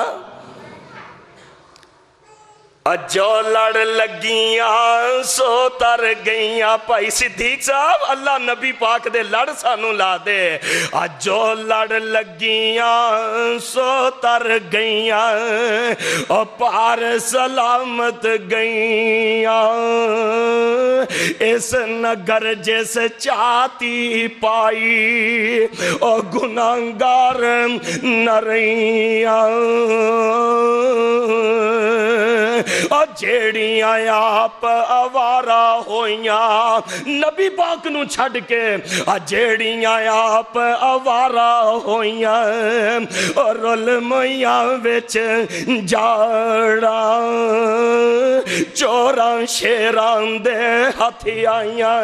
جو لڑ لگیاں سو تر گئیاں. بھائی صدیق صاحب اللہ نبی پاک دے لڑ سانو لا دے. جو لڑ لگیاں سو تر گئیاں او پار سلامت گئیاں. اس نگر جس چاہتی پائی او گناہگار نہ رہیاں. اور جیڑیاں آپ آوارہ ہویاں نبی پاک نو چھڑ کے، جیڑیاں آپ آوارہ ہویاں اور رلمیاں وچ جاڑا چوراں شیران دے ہتھی آئیاں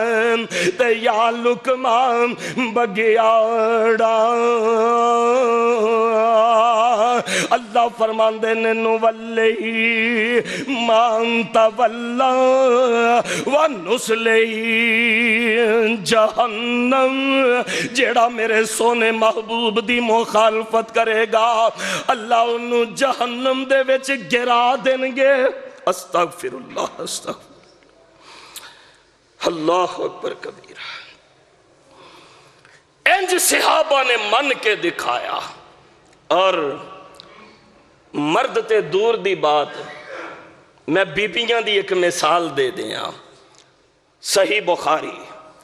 تے یا لکمان بگیاڑا. اللہ فرماندے نے نولی مان تولا ونسلی جہنم. جیڑا میرے سونے محبوب دی مخالفت کرے گا اللہ انہوں جہنم دے وچ گرا دیں گے. استغفر اللہ استغفر اللہ اکبر کبیرہ. انج صحابہ نے من کے دکھایا. اور مرد تے دور دی بات، میں بیبیاں دی ایک مثال دے دیا. صحیح بخاری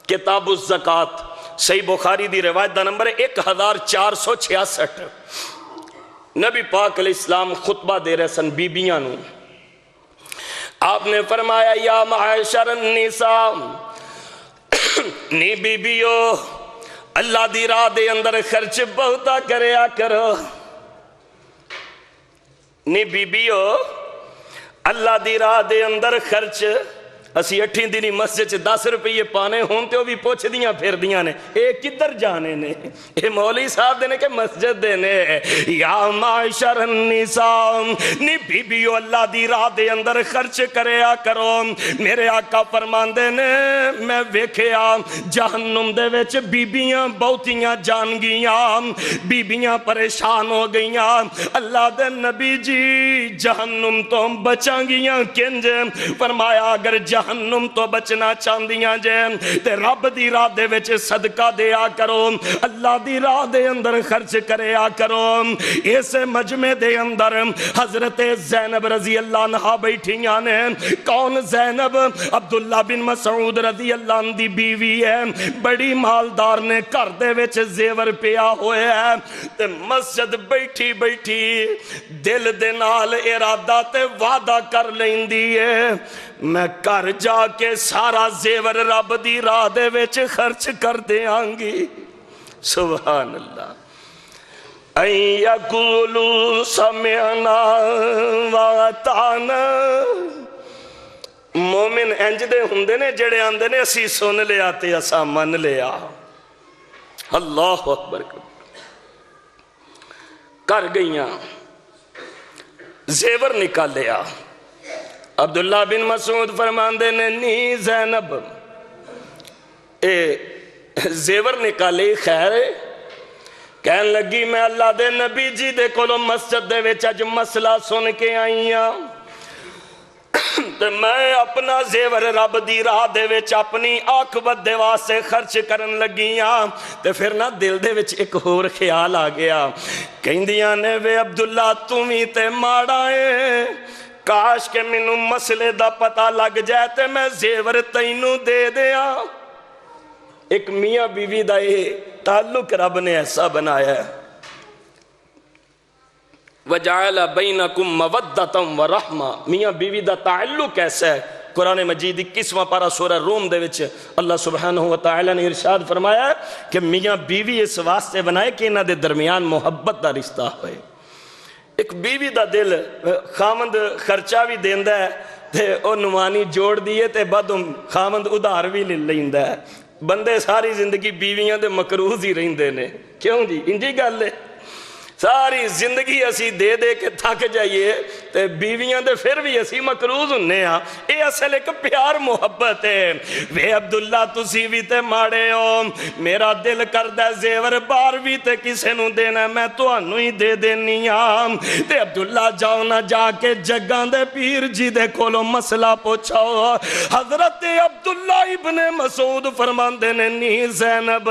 کتاب الزکات، صحیح بخاری دی روایت دا نمبر 1466. نبی پاک علیہ السلام خطبہ دے رہے سن بیبیاں نو. آپ نے فرمایا یا معاشر النساء، نی بیبیو اللہ دی راہ دے اندر خرچ بہتا کریا کرو. نی بیبیو اللہ دی راہ دے اندر خرچ اسی 8 دن مسجد 10 روپیے پانے ہون تے وہ بھی پوچھ دیاں پھر دیاں نے اے کدھر جانے نے اے مولوی صاحب دینے کہ مسجد دینے یا معاشر النساء نی بی بیو اللہ دی راہ دے اندر خرچ کریا کرو میرے آقا فرماندے نے میں ویکھیا جہنم دے وچ بیبیاں بہتیاں جان گیاں بیبیاں پریشان ہو گئیاں اللہ دے نبی جی جہنم تو بچاں گیاں کنج فرمایا اگر جہنم تو بچنا چاندیاں جے تے رب دی راہ دے وچ صدقہ دیا کرو اللہ دی راہ دے اندر خرچ کریا کرو اس مجمع دے اندر حضرت زینب رضی اللہ عنہ بیٹھیاں نے کون زینب عبداللہ بن مسعود رضی اللہ عنہ دی بیوی ہے بڑی مالدار نے گھر دے وچ زیور پیا ہوئے ہے تے مسجد بیٹھی بیٹھی دل دے نال ارادہ تے وعدہ کر لیندی ہے میں گھر جا کے سارا زیور رب دی راہ دے وچ خرچ کر دیاں گی سبحان اللہ این یقولوا سمعنا وَأَطَعْنَا مومن انج دے ہوندے نے جڑے آندے نے اسی سن لیا تے اسا من لیا اللہ اکبر کر گئیاں زیور نکال لیا عبداللہ بن مسعود فرماندے نے نی زینب اے زیور نکالے خیر ہے کہن لگی میں اللہ دے نبی جی دے کولو مسجد دے وچ اج مسئلہ سن کے آئیاں تے میں اپنا زیور رب دی راہ دے وچ اپنی عاقبت دے واسطے خرچ کرن لگیاں تے پھر نا دل دے وچ ایک ہور خیال آ گیا کہندیاں نے وے عبداللہ تمہیں تے ماڑا ہے کاش کہ منو مسئلے دا پتہ لگ جائے تے میں زیور تینوں دے دیا ایک میاں بیوی دا یہ تعلق رب نے ایسا بنایا ہے وَجَعَلَ بَيْنَكُمْ مَوَدَّةً وَرَحْمَةً میاں بیوی دا تعلق ایسا ہے قرآن مجید 21واں پارہ سورہ روم دے وچ اللہ سبحانہ وتعالی نے ارشاد فرمایا ہے کہ میاں بیوی اس واسطے بنائے کہ انہاں دے درمیان محبت دا رشتہ ہوئے ایک بیوی دا دل خامند خرچہ بھی دیندہ ہے تے او نمانی جوڑ دیئے تے بعد خامند ادھار بھی لے لیندہ ہے بندے ساری زندگی بیویاں دے مقروض ہی رہندے نے کیوں جی انجی گل ہے ساری زندگی اسی دے دے کے تھک جائیے تے بیویاں دے پھر بھی اسی مقروض ہونے ہاں اے اصل ایک پیار محبت ہے وے عبداللہ تسی بھی تے ماڑے ہو میرا دل کردہ زیور بار بھی تے کسے نو دینا میں تو انو ہی دے دینی ہاں تے عبداللہ جاؤ نہ جا کے جگان دے پیر جی دے کولو مسئلہ پوچھاؤ حضرت عبداللہ ابن مسعود فرماندے نے نی زینب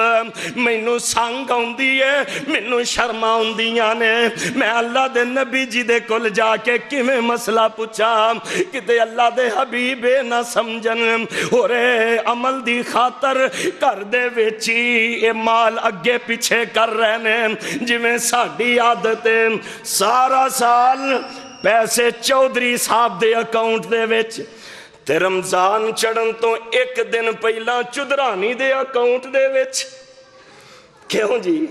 مینو سانگ ہوندی ہے مینو شرما ہوندی نے میں اللہ دے نبی جی دے کل جا کے کیویں مسئلہ پوچھا کتے اللہ دے حبیب نہ سمجھن ہو رہے عمل دی خاطر کر دے ویچی اے مال اگے پیچھے کر رہنے جویں ساڑی عادت سارا سال پیسے چودھری صاحب دے اکاؤنٹ دے ویچ تے رمضان چڑھن تو ایک دن پہلا چدرانی دے اکاؤنٹ دے ویچ کیوں جی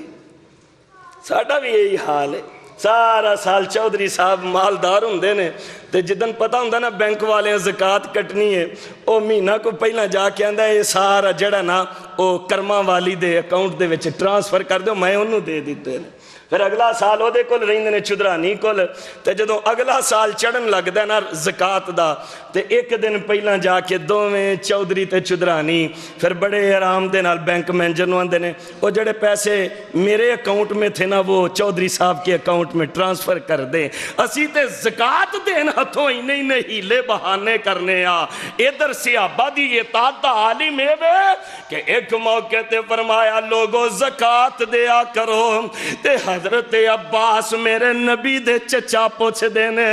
ساڑھا بھی یہی حال ہے سارا سال چودھری صاحب مالدار ہوندے نے تے جدن پتہ ہوندہ نا بینک والے زکاة کٹنی ہے او مہینہ کو پہلا جا کے آندہ ہے سارا جڑا نا او کرما والی دے اکاؤنٹ دے وچ ٹرانسفر کر دو میں انہوں دے دیتے ہیں پھر اگلا سال او دے کل رہندے نے چدرانی کل تے جدوں اگلا سال چڑھن لگ دے نا زکاة دا تے ایک دن پہلا جا کے دوویں چودھری تے چدرانی پھر بڑے آرام دے نال بینک مینجر نو آندے نے او جڑے پیسے میرے اکاؤنٹ میں تھے نا وہ چودھری صاحب کے اکاؤنٹ میں ٹرانسفر کر دیں اسی تے زکاة دین ہتھوں ہی نہیں ہیلے بہانے کرنے آ ادھر صحابہ دی اطاعت دا عالم ہے کہ ایک موقع تے فرمایا لوگو زکاة دیا کرو تے حضرت عباس میرے نبی دے چچا پوچھ دینے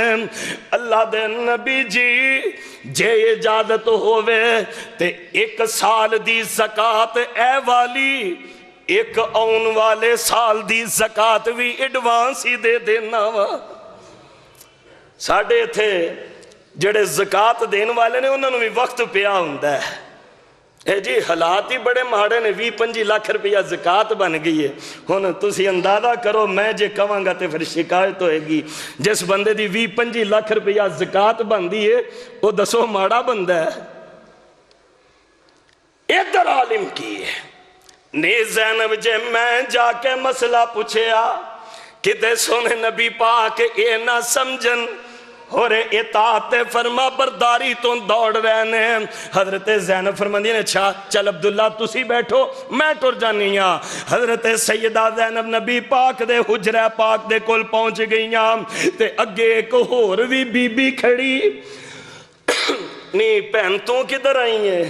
اللہ دے نبی جی جے اجازت ہوئے تے ایک سال دی زکاة اے والی ایک آن والے سال دی زکاة بھی ایڈوانس ہی دے دینا وا ساڑھے تھے جڑے زکاة دین والے نے انہوں نے بھی وقت پیا ہوندہ ہے اے جی حالات ہی بڑے ماڑے نے 20-25 لاکھ روپیہ زکاة بن گئی ہے ہن تسی اندازہ کرو میں جے کہاں گا تے پھر شکایت ہوئے گی جس بندے دی 20-25 لاکھ روپیہ زکاة بن دی ہے وہ دسو ماڑا بندہ ہے ادھر عالم کی ہے نی زینب جے میں جا کے مسئلہ پوچھیا کتے سونے نبی پاک اے نہ سمجھن اور اطاعت فرما برداری تو دوڑ رہنے ہیں. حضرت زینب فرماندی نے اچھا چل عبداللہ تسی بیٹھو میں ٹر جانی ہاں. حضرت سیدہ زینب نبی پاک دے حجرہ پاک دے کول پہنچ گئیاں تے اگے ایک اور بھی بی بی کھڑی نی پہن تو کدھر آئی ہیں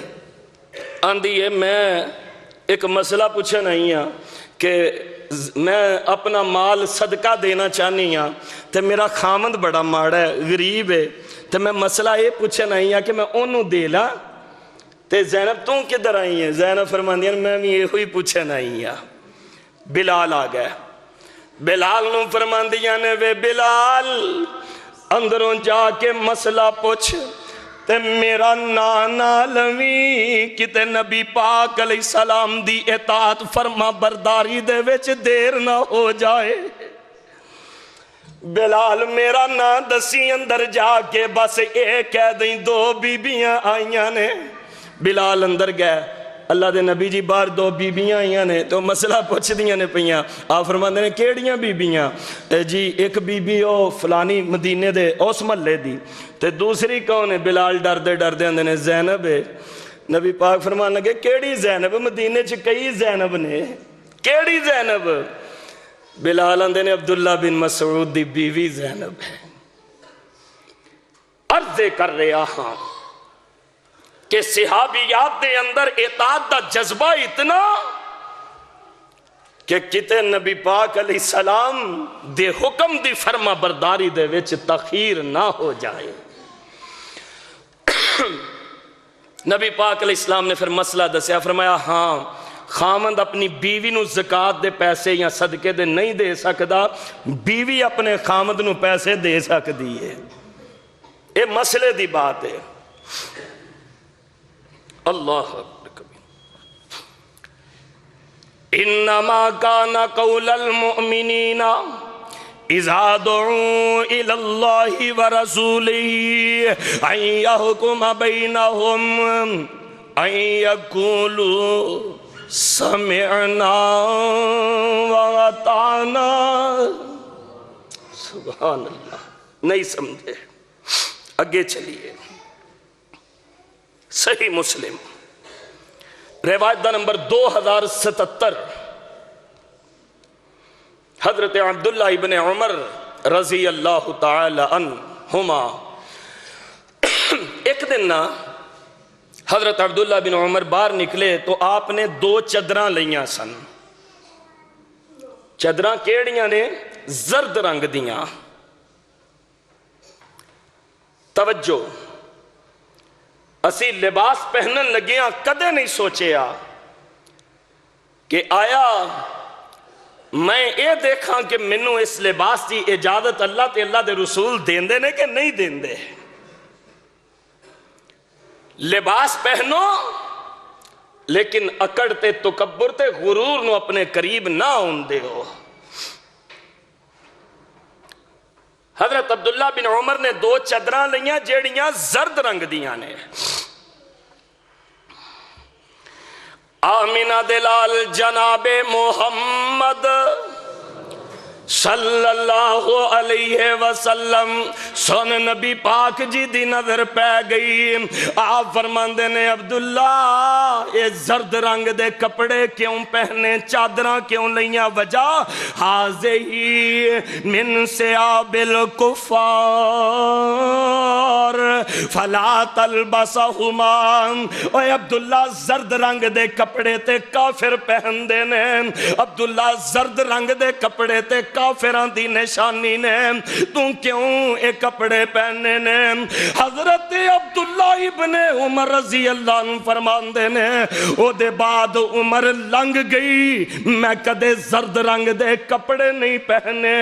آندھی ہے میں ایک مسئلہ پوچھے نہیں ہاں کہ میں اپنا مال صدقہ دینا چاہنی ہاں تے میرا خامند بڑا ماڑا ہے غریب ہے تے میں مسئلہ یہ پوچھے نہیں ہاں کہ میں انہوں دے لا تے زینب توں کدھر آئی ہیں زینب فرماندی ہیں میں یہ ہوئی پوچھے نہیں ہاں. بلال آ گئے بلال نو فرماندیاں نے وے بلال اندروں جا کے مسئلہ پوچھ تے میرا نانا لوی کتے نبی پاک علیہ السلام دی اطاعت فرما برداری دے وچ دیر نہ ہو جائے. بلال میرا نا دسی اندر جا کے بس ایک کہہ دیں دو بیبیاں آئیاں نے. بلال اندر گئے اللہ دے نبی جی باہر دو بیبیاں آئیاں نے تو مسئلہ پوچھ دیاں نے پہیاں. آپ فرماندے نے کیڑیاں بیبیاں جی ایک بیبی او فلانی مدینے دے اس محلے دی تے دوسری کون ہے بلال ڈر دے اندے نے زینب ہے. نبی پاک فرمان لگے کیڑی زینب مدینے چ کئی زینب نے کیڑی زینب بلال اندے نے عبداللہ بن مسعود دی بیوی زینب ہے. عرض کر رہا ہاں کہ صحابیات دے اندر اطاعت دا جذبہ اتنا کہ کتے نبی پاک علیہ السلام دے حکم دی فرما برداری دے وچ تخیر نہ ہو جائے. نبی پاک علیہ السلام نے پھر مسئلہ دسیا فرمایا ہاں خامند اپنی بیوی نو زکاة دے پیسے یا صدقے دے نہیں دے سکدا بیوی اپنے خامند نو پیسے دے سکدی ہے. اے مسئلے دی بات ہے. اللہ انما کان قول المؤمنین اذا دعوا الى اللہ ورسولہ ان یحکم بینہم ان یقولوا سمعنا واطعنا. سبحان اللہ. نہیں سمجھے اگے چلیے. صحیح مسلم روایت دا نمبر 2077 حضرت عبداللہ ابن عمر رضی اللہ تعالی عنہما ایک دن نا حضرت عبداللہ بن عمر باہر نکلے تو آپ نے 2 چادراں لیاں سن. چادراں کیڑیاں نے زرد رنگ دیاں. توجہ اسی لباس پہنن لگیاں کدے نہیں سوچیا کہ آیا میں اے دیکھاں کہ منو اس لباس دی اجازت اللہ تے اللہ دے رسول دیندے نے کہ نہیں دیندے. لباس پہنو لیکن اکڑ تے تکبر تے غرور نو اپنے قریب نہ ہوندے ہو. حضرت عبداللہ بن عمر نے 2 چادراں لیاں جیڑیاں زرد رنگ دیاں نے. آمینہ دلال جناب محمد صلی اللہ علیہ وسلم سن نبی پاک جی دی نظر پہ گئی. آپ فرماندے نے عبداللہ یہ زرد رنگ دے کپڑے کیوں پہنے چادراں کیوں لیاں وجہ حاضی من سیاب الکفار فلا تلبسہما. اے عبداللہ زرد رنگ دے کپڑے تے کافر پہن دے نے. عبداللہ زرد رنگ دے کپڑے تے کافران دی نشانی نے تو کیوں اے کپڑے پہنے نے. حضرت عبداللہ ابن عمر رضی اللہ عنہ فرمان دے نے او دے بعد عمر لنگ گئی میں کدے زرد رنگ دے کپڑے نہیں پہنے.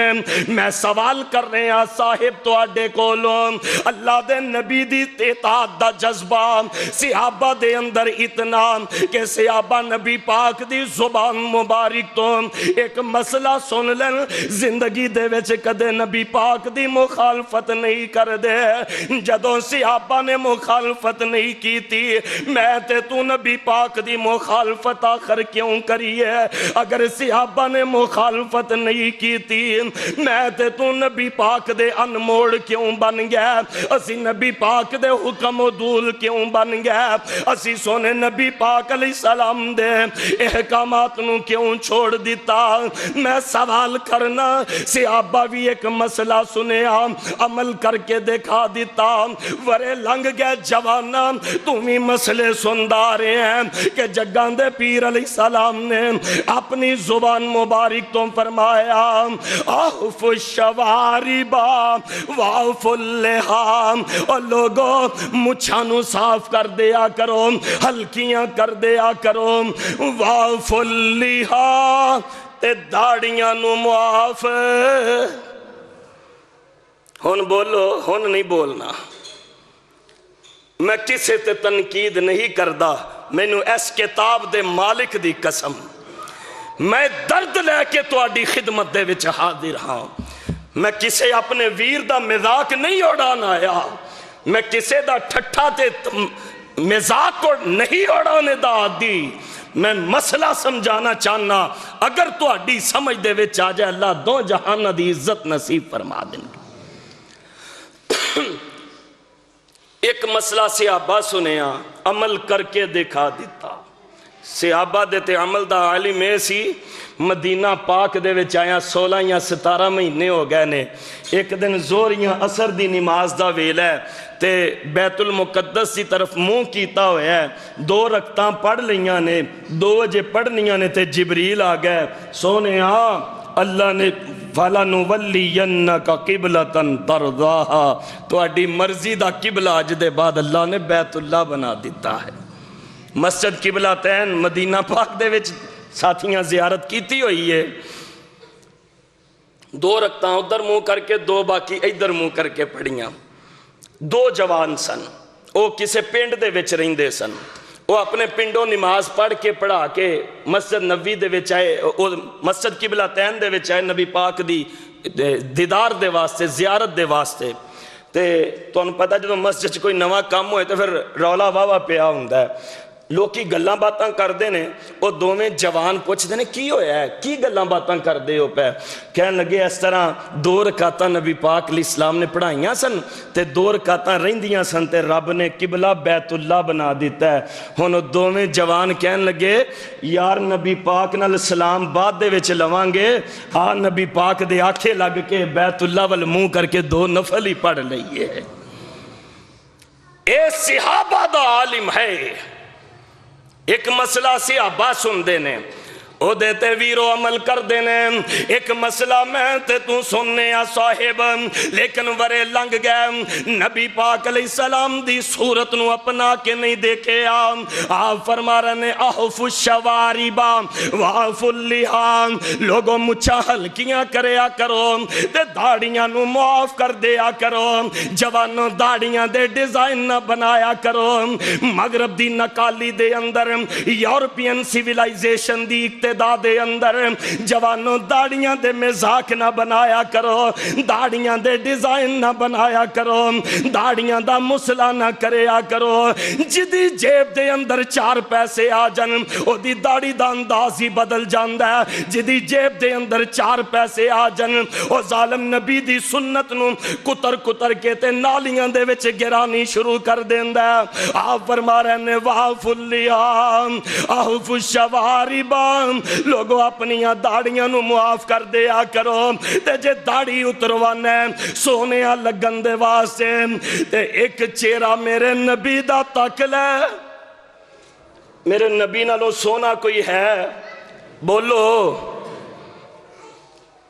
میں سوال کر رہے ہیں صاحب تو آڈے کولوں اللہ دے نبی دی اطاعت دا جذبہ صحابہ دے اندر اتنا کہ صحابہ نبی پاک دی زبان مبارک تو ایک مسئلہ سن لیں زندگی دے وچ کدے نبی پاک دی مخالفت نہیں کر دے جدوں صحابہ نے مخالفت نہیں کی تھی میں تے تو نبی پاک دی مخالفت آخر کیوں کری ہے اگر صحابہ نے مخالفت نہیں کی تھی میں تے تو نبی پاک دے انموڑ کیوں بن گیا اسی نبی پاک دے حکم و دول کیوں بن گیا اسی سونے نبی پاک علیہ السلام دے احکامات نو کیوں چھوڑ دیتا میں سوال کرنا صحابہ بھی ایک مسئلہ سنیا عمل کر کے دکھا دیتا ورے لنگ گئے جوانا تمہیں مسئلے سندہ رہے ہیں کہ جگان دے پیر علیہ السلام نے اپنی زبان مبارک تو فرمایا آف الشواربا واف اللحام اور لوگوں مچھانو صاف کر دیا کرو ہلکیاں کر دیا کرو واف اللحام تے داڑیاں نو معاف ہن بولو ہن نہیں بولنا میں کسے تے تنقید نہیں کردہ میں نو اس کتاب دے مالک دی قسم میں درد لے کے تو آڈی خدمت دے وچ حاضر ہاں میں کسے اپنے ویر دا مذاق نہیں اڑانا آیا میں کسے دا ٹھٹھا تے مذاق کو نہیں اڑانے دا آدھی میں مسئلہ سمجھانا چاہنا اگر تو آڈی سمجھ دے وچ آ جائے اللہ دو جہانہ دی عزت نصیب فرما دیں ایک مسئلہ صحابہ سنیا عمل کر کے دکھا دیتا صحابہ دیتے عمل دا عالم ہے سی مدینہ پاک دے وچ آیا 16 یا 17 مہینے ہو گئے نے ایک دن زوریاں اثر دی نماز دا ویل ہے تے بیت المقدس دی طرف منہ کیتا ہوئے ہے 2 رکعتاں پڑھ لیاں نے 2 وجے پڑھنیاں نے تے جبریل آ گئے سونے اللہ نے فَلَنُوَلِّيَنَّكَ قِبْلَةً تَرْضَاهَا تو اڈی مرضی دا قبلہ اج دے بعد اللہ نے بیت اللہ بنا دیتا ہے مسجد قبلہ تین مدینہ پاک دے وچ ساتھیاں زیارت کیتی ہوئی ہے 2 رکعتاں ادھر منہ کر کے 2 باقی ادھر منہ کر کے پڑھیاں 2 جوان سن وہ کسے پنڈ دے وچ رہندے سن وہ اپنے پنڈوں نماز پڑھ کے پڑھا کے مسجد نبی دے وچ آئے مسجد قبلہ تین دے وچ آئے نبی پاک دی دیدار دے واسطے زیارت دے واسطے تے تو انہوں پتہ جدو مسجد کوئی نواں کام ہوئے تو پھر رولا واوا پیا ہوندہ ہے لوکی گلاں باتاں کر دے نے وہ دوویں جوان پوچھ دے نے کی ہویا ہے کی گلاں باتاں کر دے ہو پہ کہنے لگے اس طرح 2 رکعتاں نبی پاک علیہ السلام نے پڑھائیاں سن تے 2 رکعتاں رہندیاں سن تے رب نے قبلہ بیت اللہ بنا دیتا ہے ہن دوویں جوان کہنے لگے یار نبی پاک نال سلام بعد دے وچ لواں گے نبی پاک دے آنکھیں لگ کے بیت اللہ وال منہ کر کے 2 نفل ہی پڑھ لئیے اے صحابہ دا عالم ہے ایک مسئلہ صحابہ سن دینے او دیتے ویرو عمل کر دینے ایک مسئلہ میں تے تو سننے صاحب لیکن ورے لنگ گئے نبی پاک علیہ السلام دی صورت نو اپنا کے نہیں دیکھے آپ فرما رہے احف الشواربا واف اللحام لوگوں مچھا ہلکیاں کریا کرو تے داڑیاں نو معاف کر دیا کرو جوانوں داڑیاں دے ڈیزائن نہ بنایا کرو مغرب دی نکالی دے اندر یورپین سیویلائزیشن دی دے اندر جوانوں داڑیاں دے مزاق نہ بنایا کرو داڑیاں دے ڈیزائن نہ بنایا کرو داڑیاں دا مسئلہ نہ کریا کرو جدی جیب دے اندر 4 پیسے آ جن او دی داڑی دا انداز ہی بدل جاندہ ہے جدی جیب دے اندر 4 پیسے آ جن او ظالم نبی دی سنت نو کتر کتر کے تے نالیاں دے وچ گرانی شروع کر دیندہ ہے آپ فرما رہے نے واف اللحام احف الشواربام لوگوں اپنیاں داڑیاں نو معاف کر دیا کرو تے جے داڑی اتروانے سونیاں لگن دے واسطے تے ایک چہرہ میرے نبی دا تک لے میرے نبی نالو سونا کوئی ہے بولو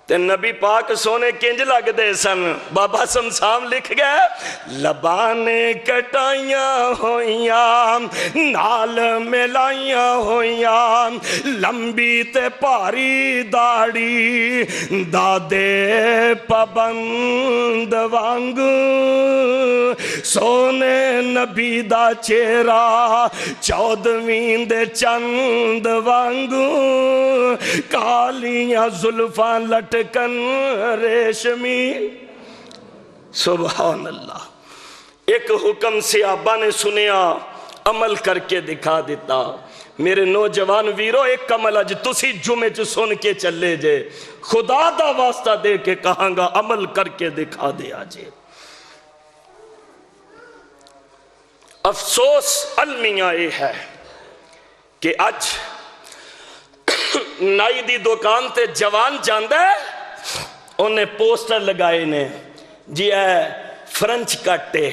تے نبی پاک سونے کنج لگ دے سن بابا سمسام لکھ گئے لبانے کٹائیاں ہویاں نال ملائیاں ہویاں لمبی تے پاری داڑی دادے پابند وانگ سونے نبی دا چہرہ چودویں دے چند وانگو کالیاں زلفاں لٹکن ریشمی سبحان اللہ ایک حکم صحابہ نے سنیا عمل کر کے دکھا دیتا میرے نوجوان ویرو ایک عمل اج تسی جمعے چ سن کے چلے جے خدا دا واسطہ دے کے کہاں گا عمل کر کے دکھا دیا جے افسوس المیاں یہ ہے کہ اج نائی دی دکان تے جوان جاندہ ہے انہیں پوسٹر لگائے نے جی اے فرنچ کٹے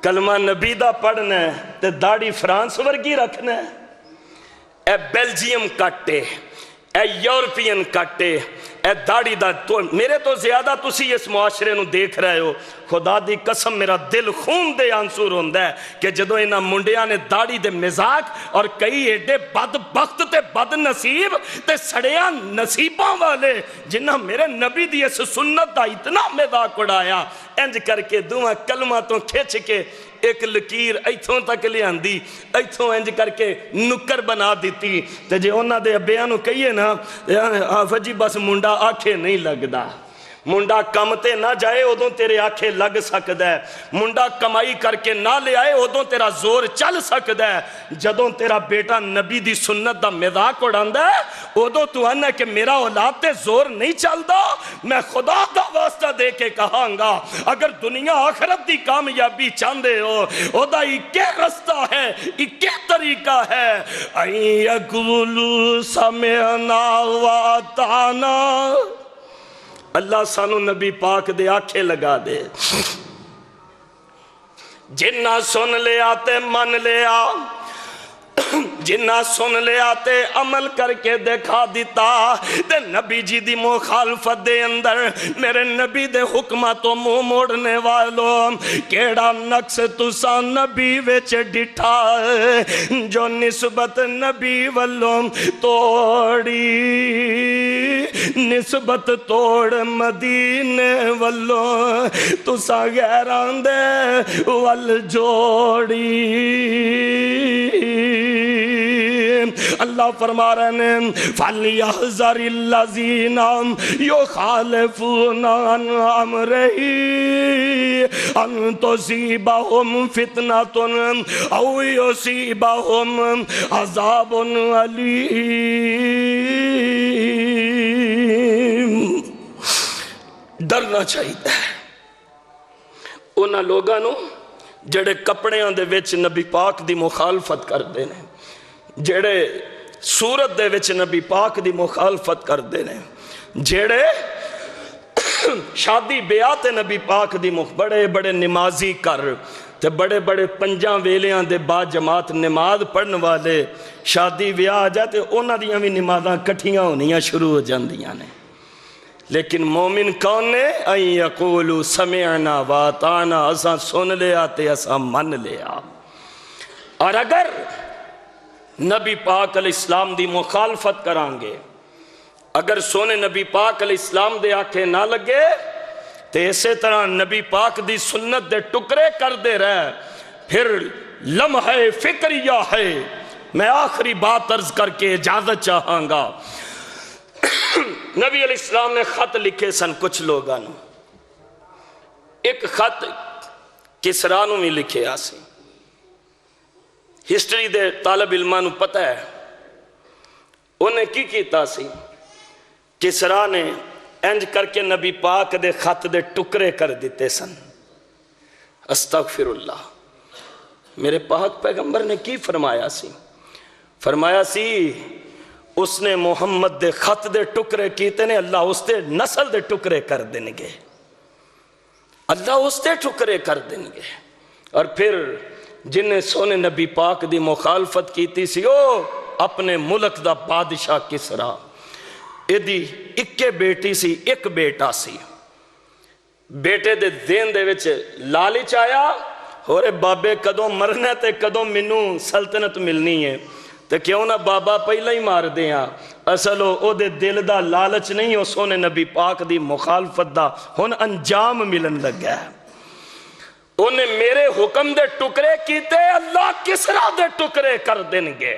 کلمہ نبی دا پڑھنا ہے تے داڑھی فرانس ورگی رکھنا ہے اے بیلجیم کٹے اے یورپین کٹے اے داڑھی دا تو میرے تو زیادہ تسی اس معاشرے نو دیکھ رہے ہو خدا دی قسم میرا دل خون دے آنسور ہوندہ ہے کہ جدو انہاں منڈیاں نے داڑھی دے مزاق اور کئی ایڈے بدبخت تے بد نصیب تے سڑیاں نصیباں والے جنہاں میرے نبی دی اس سنت دا اتنا مزاق اڑایا انج کر کے دوہاں کلمہ تو کھچ کے ایک لکیر ایتھوں تک لے آندی ایتھوں انج کر کے نکر بنا دیتی تے جے انہاں دے ابیاں نو کہیے نا آفا جی بس منڈا آنکھیں نہیں لگدا منڈا کم تے نہ جائے ادوں تیرے آنکھیں لگ سکدا ہے منڈا کمائی کر کے نہ لے آئے ادوں تیرا زور چل سکدا ہے جدوں تیرا بیٹا نبی دی سنت دا مذاق اڑاندا ہے ادوں تو آنا کہ میرا اولاد تے زور نہیں چلدا میں خدا دا واسطہ دے کے کہاں گا اگر دنیا آخرت دی کامیابی چاندے ہو او دا اکے رستہ ہے اکے طریقہ ہے این یقولو سمعنا واتانا اللہ سانو نبی پاک دے آنکھیں لگا دے جنہ سن لے آتے من لے آ جنہ سن لے آتے عمل کر کے دکھا دیتا تے نبی جی دی مخالفت دے اندر میرے نبی دے حکماتوں منہ موڑنے والوں کیڑا نقص تسا نبی وچ ڈٹھا جو نسبت نبی والوں توڑی نسبت توڑ مدینے والوں تسا غیران دے وال جوڑی اللہ فرما رہے ہیں فَلْيَحْذَرِ الَّذِينَ يُخَالِفُونَ عَنْ أَمْرِهِ أَن تُصِيبَهُمْ فِتْنَةٌ أَوْ يُصِيبَهُمْ عَذَابٌ أَلِيمٌ ڈرنا چاہیے انہاں لوگاں نو جڑے کپڑیاں دے وچ نبی پاک دی مخالفت کر دینے جڑے صورت دے وچ نبی پاک دی مخالفت کر دینے جڑے شادی بیعت نبی پاک دی بڑے بڑے نمازی کر تے بڑے بڑے پنجاں ویلیاں دے بعد جماعت نماز پڑھن والے شادی بیعت آ جائے تے انہاں دیاں بھی نمازاں کٹھیاں ہونیاں شروع ہو جاندیاں نے لیکن مومن کون نے این یقولو سمعنا واتانا اساں سن لیا تے اساں من لیا اور اگر نبی پاک علیہ السلام دی مخالفت کرانگے اگر سونے نبی پاک علیہ السلام دے آنکھیں نہ لگے تے اسی طرح نبی پاک دی سنت دے ٹکرے کر دے رہے پھر لمحہ فکریہ ہے میں آخری بات عرض کر کے اجازت چاہاں گا نبی علیہ السلام نے خط لکھے سن کچھ لوگاں ایک خط کسرا نو بھی لکھے آسی ہسٹری دے طالب علماں نو پتہ ہے انہیں کی کیتا سی کسرا نے انج کر کے نبی پاک دے خط دے ٹکرے کر دیتے سن استغفر اللہ میرے پاک پیغمبر نے کی فرمایا سی اس نے محمد دے خط دے ٹکرے کیتے نے اللہ اس دے نسل دے ٹکرے کر دیں گے اللہ اس دے ٹکرے کر دیں گے اور پھر جنہیں سونے نبی پاک دی مخالفت کیتی سی او اپنے ملک دا بادشاہ کسرا ایدی اکے بیٹی سی ایک بیٹا سی بیٹے دے دین دے وچ لالچ آیا ہورے بابے کدوں مرنے تے کدوں منو سلطنت ملنی ہے تے کیوں نہ بابا پہلا ہی مار دیاں اصلو او دے دل دا لالچ نہیں ہو سونے نبی پاک دی مخالفت دا ہن انجام ملن لگا ہے انہیں میرے حکم دے ٹکڑے کیتے اللہ کسرا دے ٹکڑے کر دیں گے.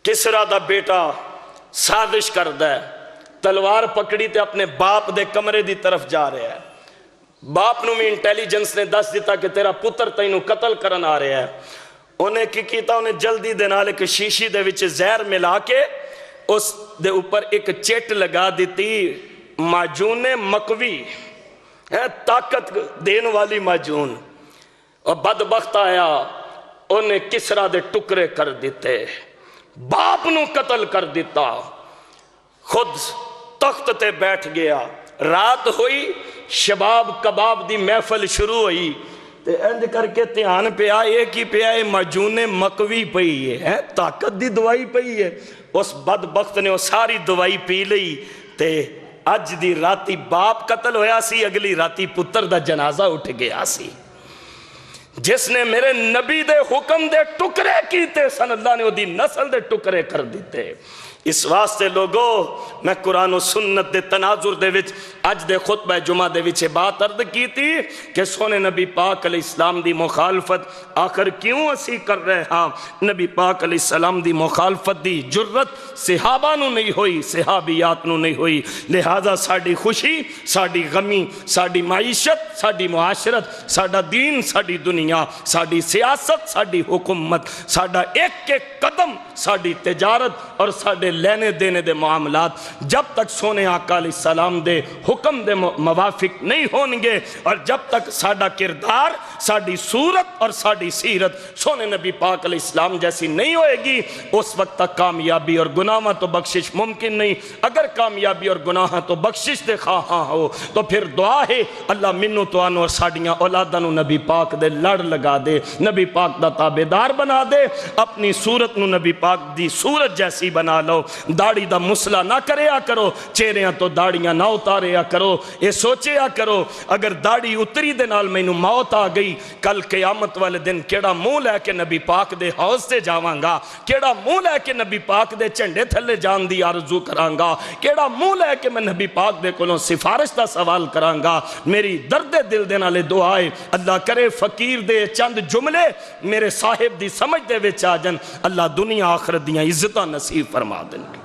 کسرا دا بیٹا سازش کردا ہے, تلوار پکڑی تے اپنے باپ دے کمرے دی طرف جا رہا ہے. باپ نو میں انٹیلیجنس نے دس دیتا کہ تیرا پتر تینوں قتل کرن آ رہا ہے. انہیں کی کیتا, انہیں جلدی دے نال ایک شیشی دے وچ زہر ملا کے اس دے اوپر ایک چٹ لگا دیتی, معجون مکوی, طاقت دین والی معجون. اور بدبخت آیا, انہیں کسرا دے ٹکڑے کر دیتے, باپ نو قتل کر دیتا, خود تخت تے بیٹھ گیا. رات ہوئی, شباب کباب دی محفل شروع ہوئی, تے انج کر کے دھیان پیا ایک ہی پیا ہے معجون مکوی پئی ہے, طاقت دی دوائی پئی ہے. اس بدبخت نے وہ ساری دوائی پی لئی, تے اج دی راتی باپ قتل ہویا سی, اگلی راتی پتر دا جنازہ اٹھ گیا سی. جس نے میرے نبی دے حکم دے ٹکڑے کیتے سن, اللہ نے وہ دی نسل دے ٹکڑے کر دیتے. اس واسطے لوگو میں قرآن و سنت دے تناظر دے وچ اج دے خطبہ جمعہ دے وچ بات عرض کی تھی کہ سونے نبی پاک علیہ السلام دی مخالفت آخر کیوں اسی کر رہے ہاں. نبی پاک علیہ السلام دی مخالفت دی جرت صحابہ نو نہیں ہوئی, صحابیات نو نہیں ہوئی. لہذا ساڑی خوشی, ساڑی غمی, ساڑی معیشت, ساڑی معاشرت, ساڑا دین, ساڑی دنیا, ساڑی سیاست, ساڑی حکومت, ساڑا ایک ایک قدم, ساڑی تجارت اور ساڑے لینے دینے دے معاملات جب تک سونے آقا علیہ السلام دے حکم دے موافق نہیں ہونگے, اور جب تک ساڑا کردار, ساڑی صورت اور ساڑی سیرت سونے نبی پاک علیہ السلام جیسی نہیں ہوئے گی, اس وقت تک کامیابی اور گناہ تو بخشش ممکن نہیں. اگر کامیابی اور گناہ تو بخشش دے خواہاں ہو تو پھر دعا ہے اللہ منو تو آنو اور ساڑیاں اولادانو نبی پاک دے لڑ لگا دے, نبی پاک دا تابدار بنا دے, اپنی صورت نو نبی پاک دی صورت جیسی بنا لو. داڑھی دا مسئلہ نہ کریا کرو, چہریاں تو داڑیاں نہ اتاریا کرو. یہ سوچیا کرو اگر داڑھی اتری دے نال مینوں موت آ گئی, کل قیامت والے دن کیڑا منہ لے کے نبی پاک دے حوض سے جاواں گا, کیڑا منہ لے کے نبی پاک دے جھنڈے تھلے جان دی آرزو کراں گا, کیڑا منہ لے کے میں نبی پاک دے کولوں سفارش دا سوال کراں گا. میری درد دل دے نالے دعا ہے اللہ کرے فقیر دے چند جملے میرے صاحب دی سمجھ دے وچ آ جن, اللہ دنیا آخرت دیاں عزتاں نصیب فرما دیں.